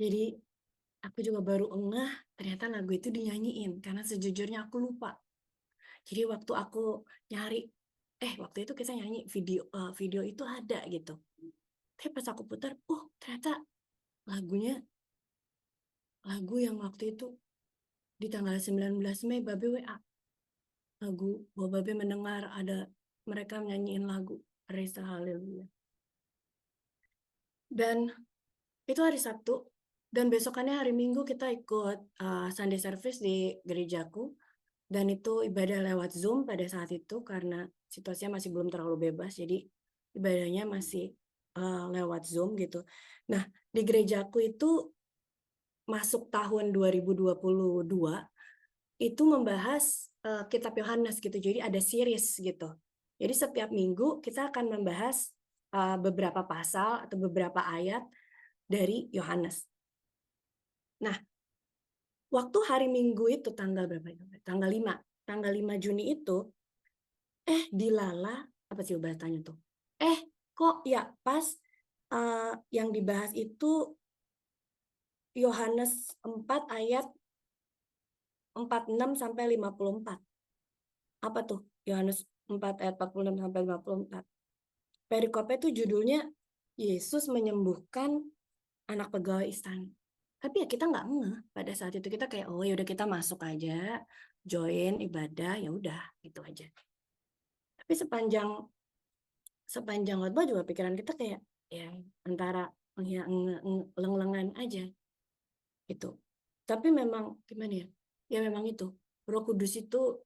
[SPEAKER 1] Jadi aku juga baru ngeh ternyata lagu itu dinyanyiin, karena sejujurnya aku lupa. Jadi waktu aku nyari, waktu itu kita nyanyi video itu ada gitu. Tapi pas aku putar, ternyata lagunya lagu yang waktu itu di tanggal 19 Mei Babe WA. Lagu bahwa Babe mendengar ada mereka nyanyiin lagu Resa Haleluya. Dan itu hari Sabtu, dan besokannya hari Minggu kita ikut Sunday service di gerejaku, dan itu ibadah lewat Zoom pada saat itu karena situasinya masih belum terlalu bebas, jadi ibadahnya masih lewat Zoom gitu. Nah, di gerejaku itu masuk tahun 2022 itu membahas kitab Yohanes gitu, jadi ada series gitu. Jadi setiap minggu kita akan membahas beberapa pasal atau beberapa ayat dari Yohanes. Nah, waktu hari Minggu itu tanggal berapa itu? Tanggal 5. Tanggal 5 Juni itu, dilala, apa sih bahasanya tuh? Kok ya pas yang dibahas itu Yohanes 4 ayat 46 sampai 54. Apa tuh? Yohanes 4 ayat 46 sampai 54. Perikopnya tuh judulnya Yesus menyembuhkan anak pegawai istana. Tapi ya kita nggak ngeh pada saat itu, kita kayak oh ya udah kita masuk aja, join ibadah, ya udah gitu aja. Tapi sepanjang khotbah juga pikiran kita kayak ya antara leng-lengan aja gitu. Tapi memang gimana ya? Ya memang itu Roh Kudus itu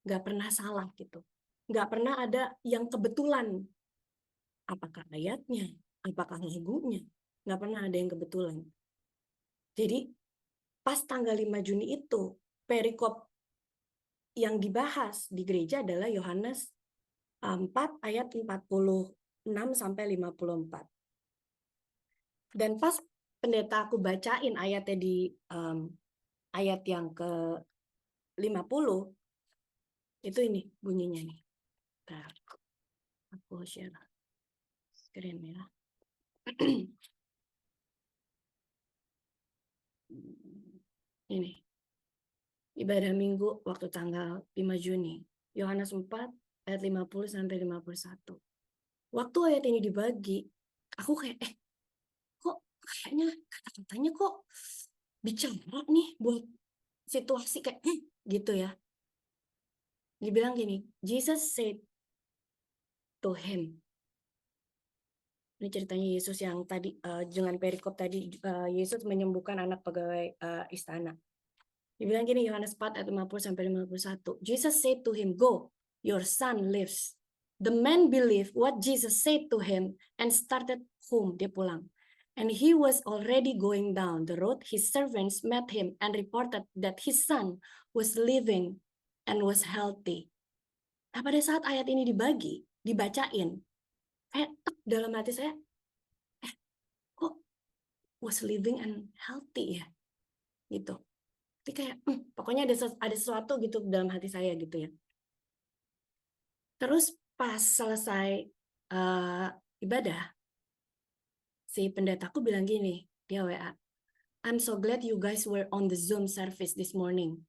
[SPEAKER 1] nggak pernah salah gitu. Nggak pernah ada yang kebetulan. Apakah ayatnya, apakah lagunya, nggak pernah ada yang kebetulan. Jadi pas tanggal 5 Juni itu, perikop yang dibahas di gereja adalah Yohanes 4 ayat 46 sampai 54. Dan pas pendeta aku bacain ayatnya di ayat yang ke 50, itu ini bunyinya nih. Bentar, aku share screen ya. Ini ibadah minggu waktu tanggal 5 Juni. Yohanes 4 ayat 50 sampai 51. Waktu ayat ini dibagi, aku kayak kok kayaknya kata-katanya kok bicara nih buat situasi kayak gitu ya. Dibilang gini, Jesus said to him. Ini ceritanya Yesus yang tadi dengan perikop tadi, Yesus menyembuhkan anak pegawai istana. Dibilang gini, Yohanes 4 ayat 50 sampai 51. Jesus said to him, "Go, your son lives." The man believed what Jesus said to him and started home. Dia pulang. And he was already going down the road. His servants met him and reported that his son was living and was healthy. Nah, pada saat ayat ini dibacain, kayak dalam hati saya, kok was living and healthy ya? Gitu. Jadi kayak, pokoknya ada sesuatu gitu dalam hati saya gitu ya. Terus pas selesai ibadah, si pendetaku bilang gini, dia WA, "I'm so glad you guys were on the Zoom service this morning.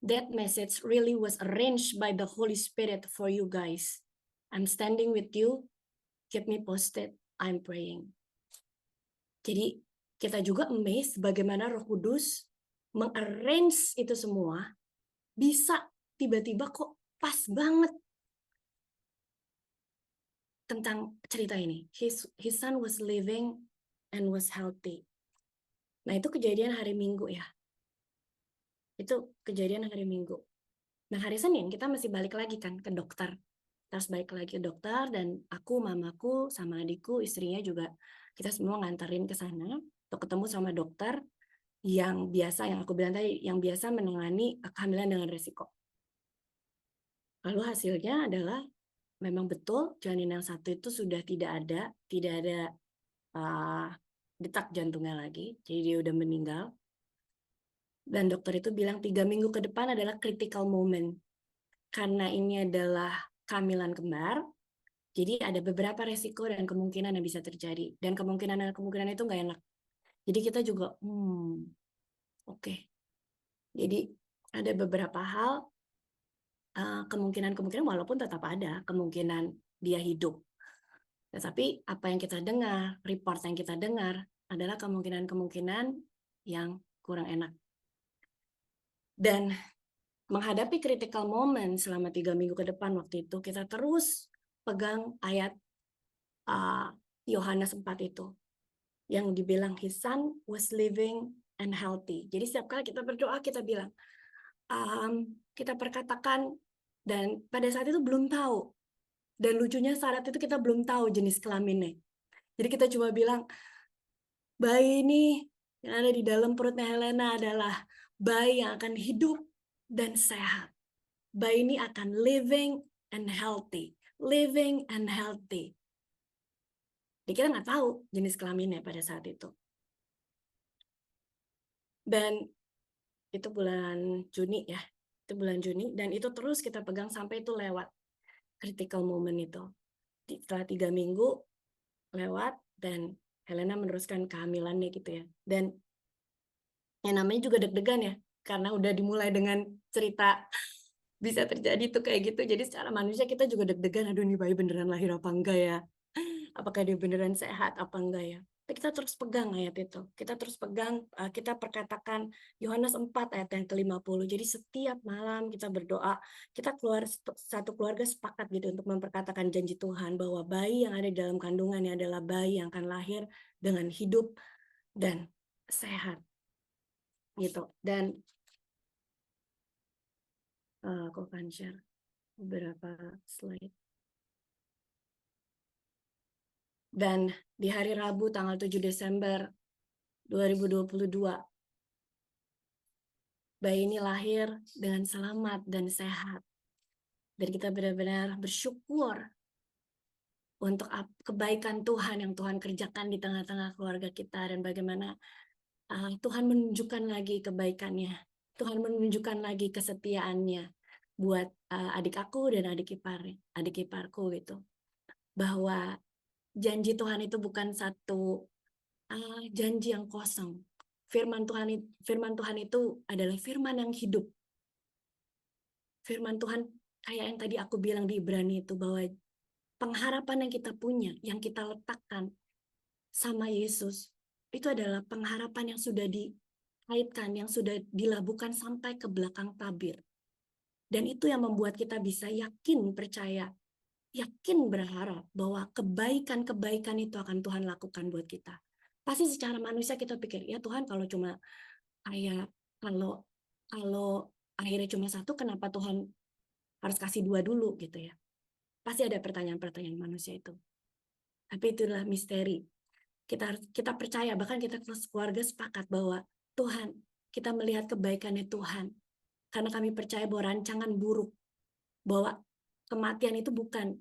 [SPEAKER 1] That message really was arranged by the Holy Spirit for you guys. I'm standing with you. Keep me posted. I'm praying." Jadi kita juga amazed bagaimana Roh Kudus mengarrange itu semua, bisa tiba-tiba kok pas banget tentang cerita ini. His son was living and was healthy. Nah, itu kejadian hari Minggu ya. Itu kejadian hari Minggu. Nah, hari Senin kita masih balik lagi kan ke dokter. Terus balik lagi ke dokter, dan aku, mamaku, sama adikku, istrinya juga, kita semua nganterin ke sana untuk ketemu sama dokter yang biasa, yang aku bilang tadi, yang biasa menangani kehamilan dengan resiko. Lalu hasilnya adalah memang betul janin yang satu itu sudah tidak ada detak jantungnya lagi, jadi dia udah meninggal. Dan dokter itu bilang 3 minggu ke depan adalah critical moment. Karena ini adalah kehamilan kembar, jadi ada beberapa resiko dan kemungkinan yang bisa terjadi. Dan kemungkinan itu nggak enak. Jadi kita juga, oke. Jadi ada beberapa hal, kemungkinan walaupun tetap ada kemungkinan dia hidup. Tetapi apa yang kita dengar, report yang kita dengar adalah kemungkinan yang kurang enak. Dan menghadapi critical moment selama 3 minggu ke depan waktu itu, kita terus pegang ayat Yohanes 4 itu, yang dibilang his son was living and healthy. Jadi setiap kali kita berdoa, kita bilang, kita perkatakan, dan pada saat itu belum tahu. Dan lucunya saat itu kita belum tahu jenis kelaminnya. Jadi kita cuma bilang, bayi ini yang ada di dalam perutnya Helena adalah bayi yang akan hidup dan sehat. Bayi ini akan living and healthy. Living and healthy. Jadi kita nggak tahu jenis kelaminnya pada saat itu. Dan itu bulan Juni ya, itu bulan Juni, dan itu terus kita pegang sampai itu lewat critical moment itu. Setelah 3 minggu lewat, dan Helena meneruskan kehamilannya gitu ya. Dan yang namanya juga deg-degan ya, karena udah dimulai dengan cerita bisa terjadi tuh kayak gitu. Jadi secara manusia kita juga deg-degan, aduh ini bayi beneran lahir apa enggak ya? Apakah dia beneran sehat apa enggak ya? Tapi kita terus pegang ayat itu. Kita terus pegang, kita perkatakan Yohanes 4 ayat yang ke-50. Jadi setiap malam kita berdoa, kita satu keluarga sepakat gitu untuk memperkatakan janji Tuhan bahwa bayi yang ada di dalam kandungannya adalah bayi yang akan lahir dengan hidup dan sehat gitu. Dan aku akan share beberapa slide. Dan di hari Rabu tanggal 7 Desember 2022, bayi ini lahir dengan selamat dan sehat. Dan kita benar-benar bersyukur untuk kebaikan Tuhan yang Tuhan kerjakan di tengah-tengah keluarga kita, dan bagaimana Tuhan menunjukkan lagi kebaikannya. Tuhan menunjukkan lagi kesetiaannya buat adik aku dan adik iparku gitu. Bahwa janji Tuhan itu bukan satu janji yang kosong. Firman Tuhan itu adalah firman yang hidup. Firman Tuhan kayak yang tadi aku bilang di Ibrani itu, bahwa pengharapan yang kita punya, yang kita letakkan sama Yesus, itu adalah pengharapan yang sudah dikaitkan, yang sudah dilabuhkan sampai ke belakang tabir. Dan itu yang membuat kita bisa yakin, percaya, yakin berharap bahwa kebaikan-kebaikan itu akan Tuhan lakukan buat kita. Pasti secara manusia kita pikir, ya Tuhan kalau cuma kayak, kalau kalau akhirnya cuma satu, kenapa Tuhan harus kasih dua dulu gitu ya. Pasti ada pertanyaan-pertanyaan manusia itu. Tapi itulah misteri. Kita percaya, bahkan kita keluarga sepakat bahwa Tuhan, kita melihat kebaikannya Tuhan. Karena kami percaya bahwa rancangan buruk, bahwa kematian itu bukan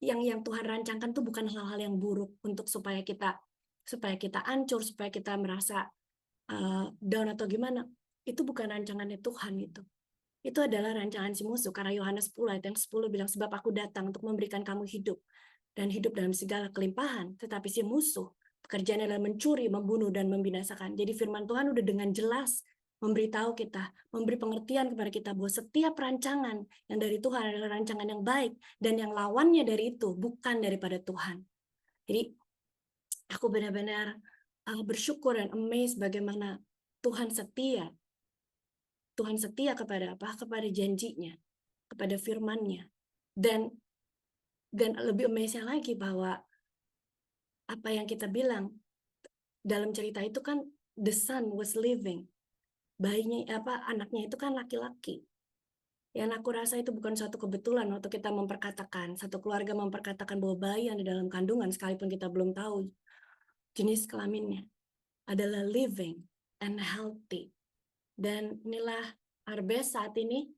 [SPEAKER 1] yang Tuhan rancangkan, itu bukan hal-hal yang buruk untuk supaya kita hancur, supaya kita merasa down atau gimana. Itu bukan rancangannya Tuhan itu. Itu adalah rancangan si musuh. Karena Yohanes 10 ayat yang 10 bilang, sebab aku datang untuk memberikan kamu hidup, dan hidup dalam segala kelimpahan. Tetapi si musuh, pekerjaannya adalah mencuri, membunuh, dan membinasakan. Jadi firman Tuhan udah dengan jelas memberitahu kita, memberi pengertian kepada kita bahwa setiap rancangan yang dari Tuhan adalah rancangan yang baik, dan yang lawannya dari itu bukan daripada Tuhan. Jadi aku benar-benar bersyukur dan amazed bagaimana Tuhan setia. Tuhan setia kepada apa? Kepada janjinya, kepada firman-Nya. Dan lebih amazing lagi bahwa apa yang kita bilang dalam cerita itu kan, the son was living. Bayinya anaknya itu kan laki-laki. Yang aku rasa itu bukan suatu kebetulan waktu kita memperkatakan, satu keluarga memperkatakan bahwa bayi yang di dalam kandungan, sekalipun kita belum tahu jenis kelaminnya, adalah living and healthy. Dan inilah Arbes saat ini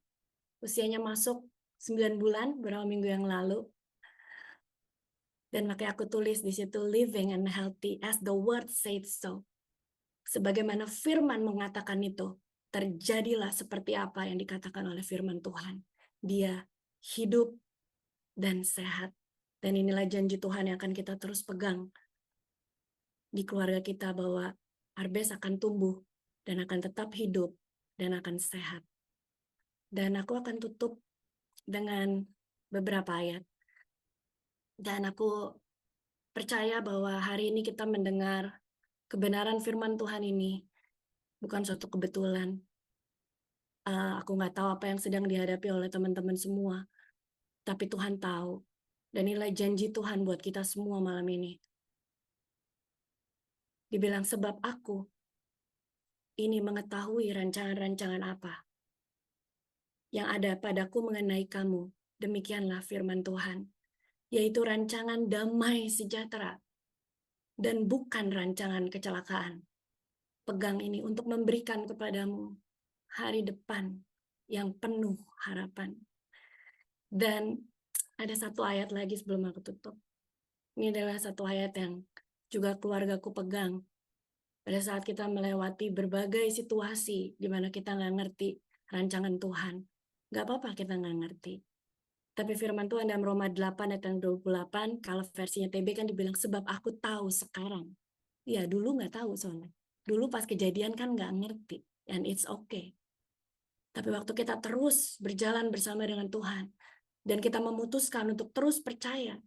[SPEAKER 1] usianya masuk 9 bulan beberapa minggu yang lalu. Dan makanya aku tulis di situ, living and healthy as the word said so. Sebagaimana firman mengatakan itu, terjadilah seperti apa yang dikatakan oleh firman Tuhan. Dia hidup dan sehat. Dan inilah janji Tuhan yang akan kita terus pegang di keluarga kita, bahwa Arbes akan tumbuh dan akan tetap hidup dan akan sehat. Dan aku akan tutup dengan beberapa ayat. Dan aku percaya bahwa hari ini kita mendengar kebenaran firman Tuhan ini bukan suatu kebetulan. Aku nggak tahu apa yang sedang dihadapi oleh teman-teman semua, tapi Tuhan tahu. Dan inilah janji Tuhan buat kita semua malam ini. Dibilang, sebab aku ini mengetahui rancangan-rancangan apa yang ada padaku mengenai kamu. Demikianlah firman Tuhan, yaitu rancangan damai sejahtera dan bukan rancangan kecelakaan. Pegang ini untuk memberikan kepadamu hari depan yang penuh harapan. Dan ada satu ayat lagi sebelum aku tutup. Ini adalah satu ayat yang juga keluargaku pegang. pada saat kita melewati berbagai situasi di mana kita nggak ngerti rancangan Tuhan. Nggak apa-apa kita nggak ngerti. Tapi firman Tuhan dalam Roma 8 ayat yang 28, kalau versinya TB kan dibilang, sebab aku tahu sekarang. Ya, dulu nggak tahu soalnya. Dulu pas kejadian kan nggak ngerti. And it's okay. Tapi waktu kita terus berjalan bersama dengan Tuhan, dan kita memutuskan untuk terus percaya,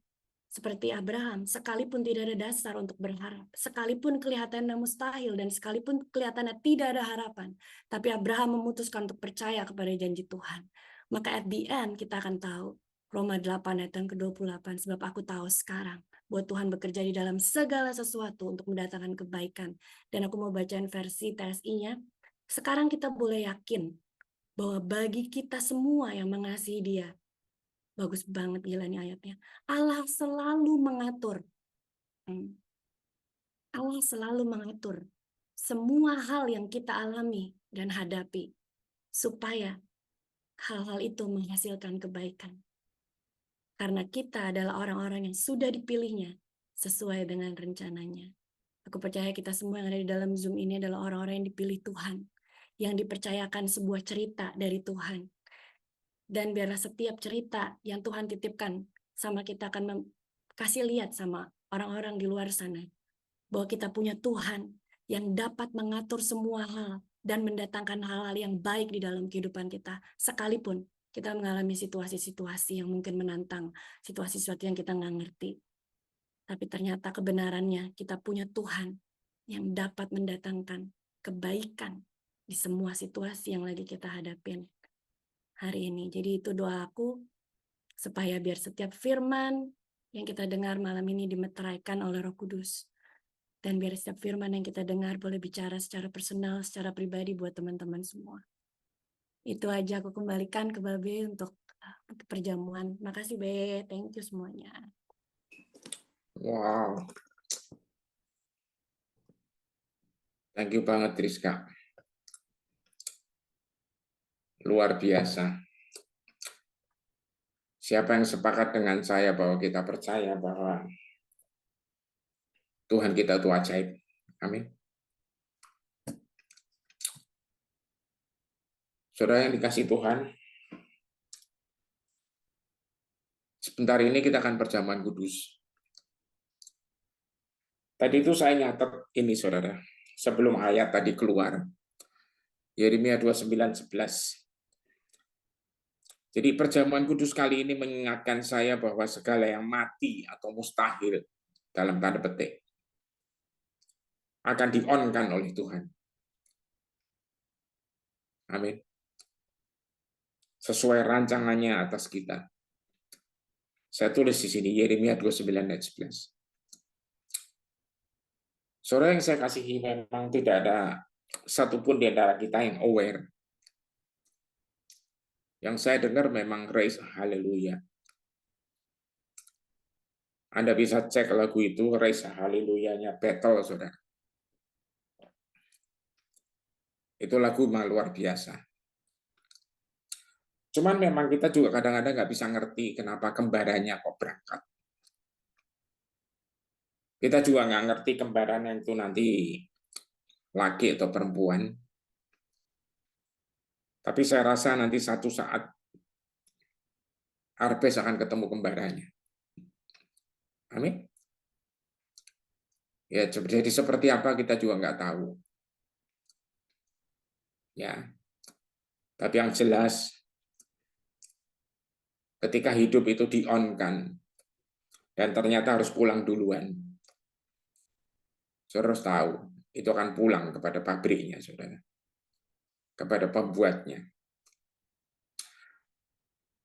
[SPEAKER 1] seperti Abraham, sekalipun tidak ada dasar untuk berharap, sekalipun kelihatannya mustahil, dan sekalipun kelihatannya tidak ada harapan, tapi Abraham memutuskan untuk percaya kepada janji Tuhan. Maka at the end kita akan tahu, Roma 8 ayat yang ke-28, sebab aku tahu sekarang bahwa Tuhan bekerja di dalam segala sesuatu untuk mendatangkan kebaikan. Dan aku mau bacain versi TSI-nya. Sekarang kita boleh yakin bahwa bagi kita semua yang mengasihi Dia, bagus banget gila nih ayatnya, Allah selalu mengatur. Allah selalu mengatur semua hal yang kita alami dan hadapi, supaya hal-hal itu menghasilkan kebaikan. Karena kita adalah orang-orang yang sudah dipilihnya sesuai dengan rencananya. Aku percaya kita semua yang ada di dalam Zoom ini adalah orang-orang yang dipilih Tuhan, yang dipercayakan sebuah cerita dari Tuhan. Dan biarlah setiap cerita yang Tuhan titipkan sama kita akan kasih lihat sama orang-orang di luar sana, bahwa kita punya Tuhan yang dapat mengatur semua hal dan mendatangkan hal-hal yang baik di dalam kehidupan kita, sekalipun kita mengalami situasi-situasi yang mungkin menantang, situasi-situasi yang kita nggak ngerti. Tapi ternyata kebenarannya kita punya Tuhan yang dapat mendatangkan kebaikan di semua situasi yang lagi kita hadapin hari ini. Jadi itu doaku, supaya biar setiap firman yang kita dengar malam ini dimeteraikan oleh Roh Kudus. Dan biar setiap firman yang kita dengar boleh bicara secara personal, secara pribadi buat teman-teman semua. Itu aja, aku kembalikan ke Babe untuk perjamuan. Makasih Be, thank you semuanya.
[SPEAKER 2] Wow. Thank you banget Rizka. Luar biasa. Siapa yang sepakat dengan saya bahwa kita percaya bahwa Tuhan kita itu ajaib. Amin. Saudara yang dikasih Tuhan, sebentar ini kita akan perjamuan kudus. Tadi itu saya nyatet ini saudara, sebelum ayat tadi keluar. Yeremia 29:11. Jadi perjamuan kudus kali ini mengingatkan saya bahwa segala yang mati atau mustahil dalam tanda petik akan di-on-kan oleh Tuhan. Amin. Sesuai rancangannya atas kita. Saya tulis di sini Yeremia 29:11. Saudara yang saya kasihi, memang tidak ada satupun di antara kita yang aware. Yang saya dengar memang raise haleluya. Anda bisa cek lagu itu, raise haleluya-nya Battle, saudara. Itu lagu luar biasa. Cuman memang kita juga kadang-kadang nggak bisa ngerti kenapa kembarannya kok berangkat. Kita juga nggak ngerti kembarannya itu nanti laki atau perempuan. Tapi saya rasa nanti satu saat Arbes akan ketemu kembarannya. Amin. Ya, jadi seperti apa kita juga nggak tahu. Ya, tapi yang jelas ketika hidup itu di-on-kan dan ternyata harus pulang duluan, saudara harus tahu itu akan pulang kepada pabriknya, saudara, kepada pembuatnya.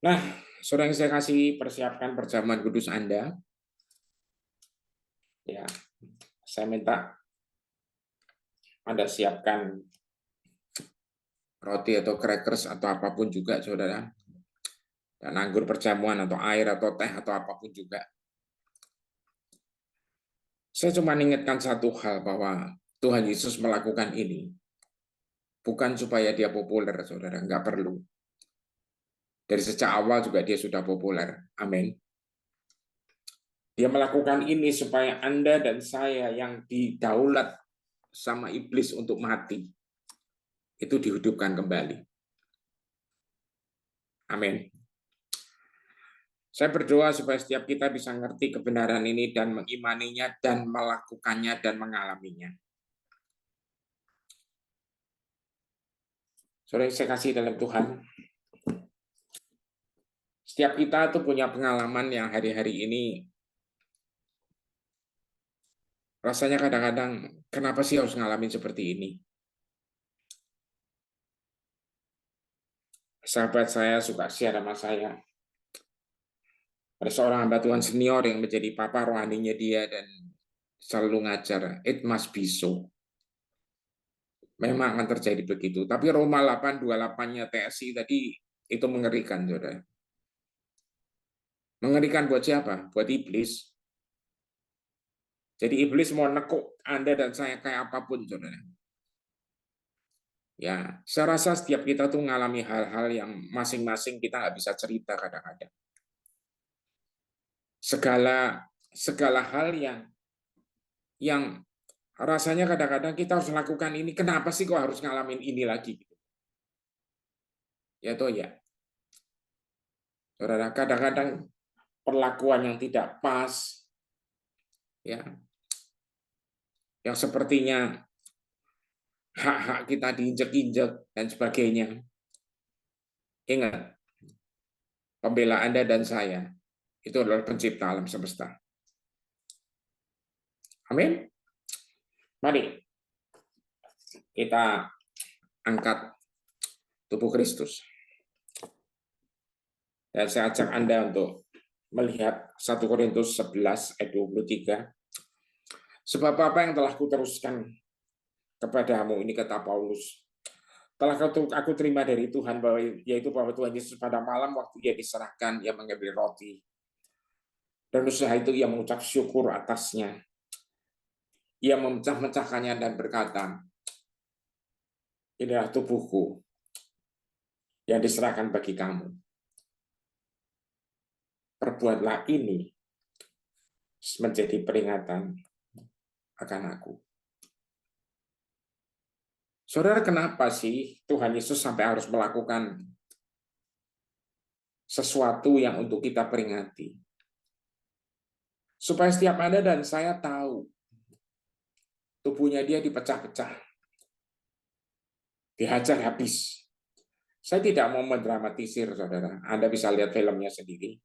[SPEAKER 2] Nah, saudara yang saya kasih, persiapkan perjamuan kudus Anda. Ya, saya minta Anda siapkan roti atau crackers atau apapun juga, saudara. Dan anggur perjamuan atau air atau teh atau apapun juga. Saya cuma ingatkan satu hal, bahwa Tuhan Yesus melakukan ini bukan supaya dia populer, saudara. Nggak perlu. Dari sejak awal juga dia sudah populer. Amin. Dia melakukan ini supaya Anda dan saya yang didaulat sama iblis untuk mati, itu dihidupkan kembali. Amin. Saya berdoa supaya setiap kita bisa ngerti kebenaran ini dan mengimaninya dan melakukannya dan mengalaminya. Saudara yang saya kasih dalam Tuhan, setiap kita tuh punya pengalaman yang hari-hari ini rasanya kadang-kadang kenapa sih harus ngalamin seperti ini? Sahabat saya suka share sama saya, ada seorang hamba Tuhan senior yang menjadi papa rohaninya dia dan selalu ngajar, it must be so. Memang akan terjadi begitu. Tapi Roma 8:28-nya TSI tadi itu mengerikan, saudara. Mengerikan buat siapa? Buat iblis. Jadi iblis mau nekuk Anda dan saya kayak apapun, saudara. Ya, saya rasa setiap kita tuh mengalami hal-hal yang masing-masing kita nggak bisa cerita kadang-kadang. Segala hal yang rasanya kadang-kadang kita harus lakukan ini. Kenapa sih kok harus ngalamin ini lagi? Ya toh ya. Saudara, kadang-kadang perlakuan yang tidak pas, ya, yang sepertinya hak-hak kita diinjek-injek dan sebagainya. Ingat, pembela Anda dan saya itu adalah pencipta alam semesta. Amin. Mari kita angkat tubuh Kristus. Dan saya ajak Anda untuk melihat 1 Korintus 11 ayat 23. Sebab apa yang telah kuteruskan kepadamu, ini kata Paulus, telah aku terima dari Tuhan, yaitu bahwa Tuhan Yesus pada malam waktu ia diserahkan, ia mengambil roti. Dan setelah itu ia mengucap syukur atasnya. Ia memecah-mecahkannya dan berkata, inilah tubuhku yang diserahkan bagi kamu. Perbuatlah ini menjadi peringatan akan aku. Saudara, kenapa sih Tuhan Yesus sampai harus melakukan sesuatu yang untuk kita peringati? Supaya setiap Anda dan saya tahu tubuhnya dia dipecah-pecah, dihajar habis. Saya tidak mau mendramatisir, saudara. Anda bisa lihat filmnya sendiri.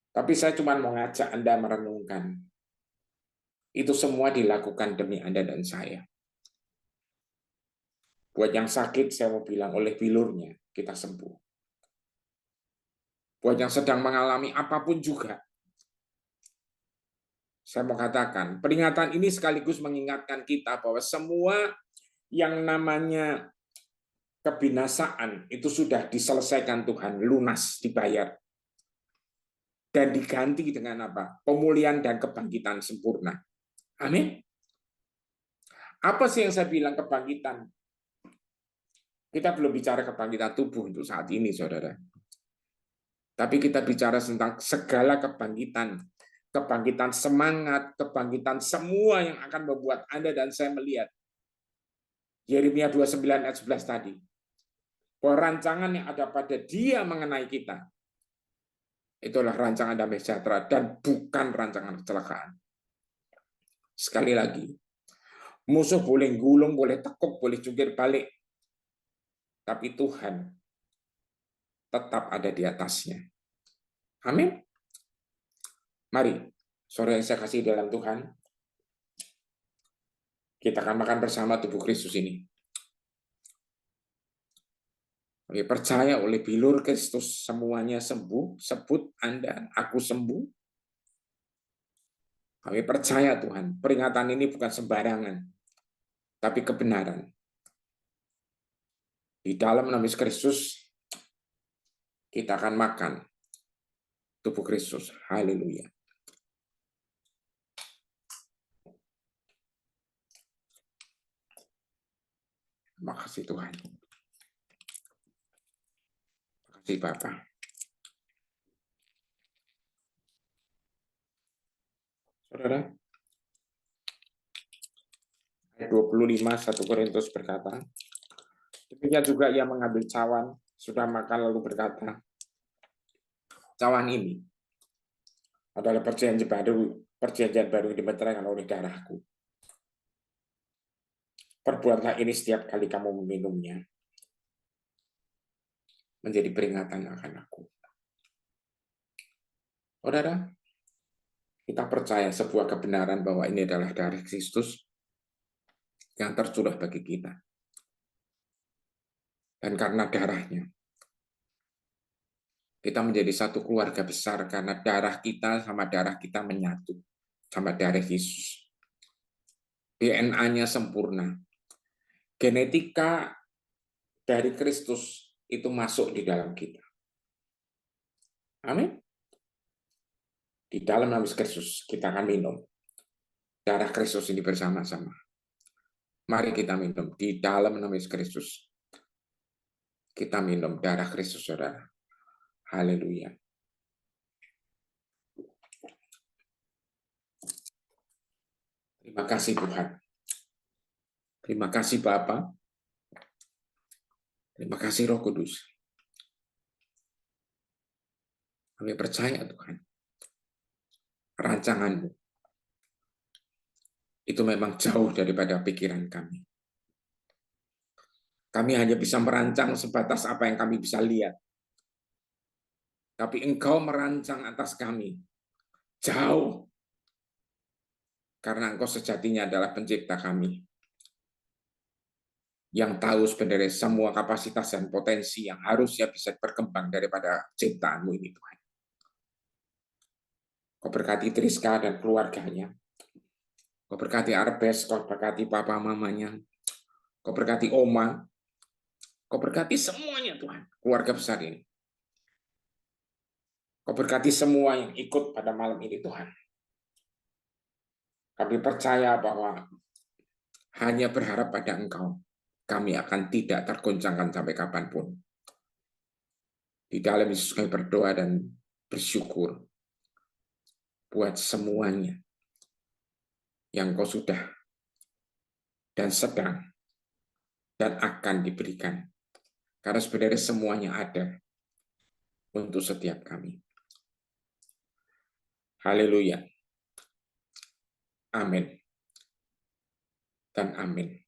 [SPEAKER 2] Tapi saya cuma mau ngajak Anda merenungkan. Itu semua dilakukan demi Anda dan saya. Buat yang sakit, saya mau bilang oleh bilurnya, kita sembuh. Buat yang sedang mengalami apapun juga, saya mau katakan, peringatan ini sekaligus mengingatkan kita bahwa semua yang namanya kebinasaan itu sudah diselesaikan Tuhan, lunas, dibayar. Dan diganti dengan apa? Pemulihan dan kebangkitan sempurna. Amin. Apa sih yang saya bilang kebangkitan? Kita belum bicara kebangkitan tubuh untuk saat ini, saudara. Tapi kita bicara tentang segala kebangkitan. Kebangkitan semangat, kebangkitan semua yang akan membuat Anda dan saya melihat. Yeremia 29 ayat 11 tadi. Bahwa rancangan yang ada pada dia mengenai kita, itulah rancangan damai sejahtera dan bukan rancangan kecelakaan. Sekali lagi, musuh boleh gulung, boleh tekuk, boleh jungkir balik. Tapi Tuhan tetap ada di atasnya. Amin. Mari, sore yang saya kasih dalam Tuhan, kita akan makan bersama tubuh Kristus ini. Oke, percaya oleh bilur Kristus semuanya sembuh. Sebut Anda, aku sembuh. Kami percaya Tuhan, peringatan ini bukan sembarangan, tapi kebenaran. Di dalam nama Kristus, kita akan makan tubuh Kristus. Haleluya. Terima kasih Tuhan. Terima kasih Bapak. Saudara, 25, 1 Korintus berkata, demikian juga ia mengambil cawan, sudah makan lalu berkata, cawan ini adalah perjanjian baru yang dimeteraikan oleh darahku. Perbuatlah ini setiap kali kamu meminumnya, menjadi peringatan akan aku. Saudara, kita percaya sebuah kebenaran bahwa ini adalah darah Kristus yang tercurah bagi kita. Dan karena darahnya, kita menjadi satu keluarga besar karena darah kita sama darah kita menyatu sama darah Yesus. DNA-nya sempurna. Genetika dari Kristus itu masuk di dalam kita. Amin. Di dalam nama Kristus kita akan minum darah Kristus ini bersama-sama. Mari kita minum di dalam nama Kristus. Kita minum darah Kristus, saudara. Haleluya. Terima kasih Tuhan. Terima kasih Bapa. Terima kasih Roh Kudus. Kami percaya Tuhan. Rancangan-Mu itu memang jauh daripada pikiran kami. Kami hanya bisa merancang sebatas apa yang kami bisa lihat. Tapi Engkau merancang atas kami jauh. Karena Engkau sejatinya adalah pencipta kami. Yang tahu sebenarnya semua kapasitas dan potensi yang harusnya bisa berkembang daripada ciptaan-Mu ini Tuhan. Kau berkati Triska dan keluarganya. Kau berkati Arbes, kau berkati papa mamanya. Kau berkati Oma. Kau berkati semuanya Tuhan, keluarga besar ini. Kau berkati semua yang ikut pada malam ini Tuhan. Kami percaya bahwa hanya berharap pada Engkau, kami akan tidak tergoncangkan sampai kapanpun. Di dalam Yesus kami berdoa dan bersyukur buat semuanya yang Kau sudah dan sedang dan akan diberikan. Karena sebenarnya semuanya ada untuk setiap kami. Haleluya. Amin. Dan amin.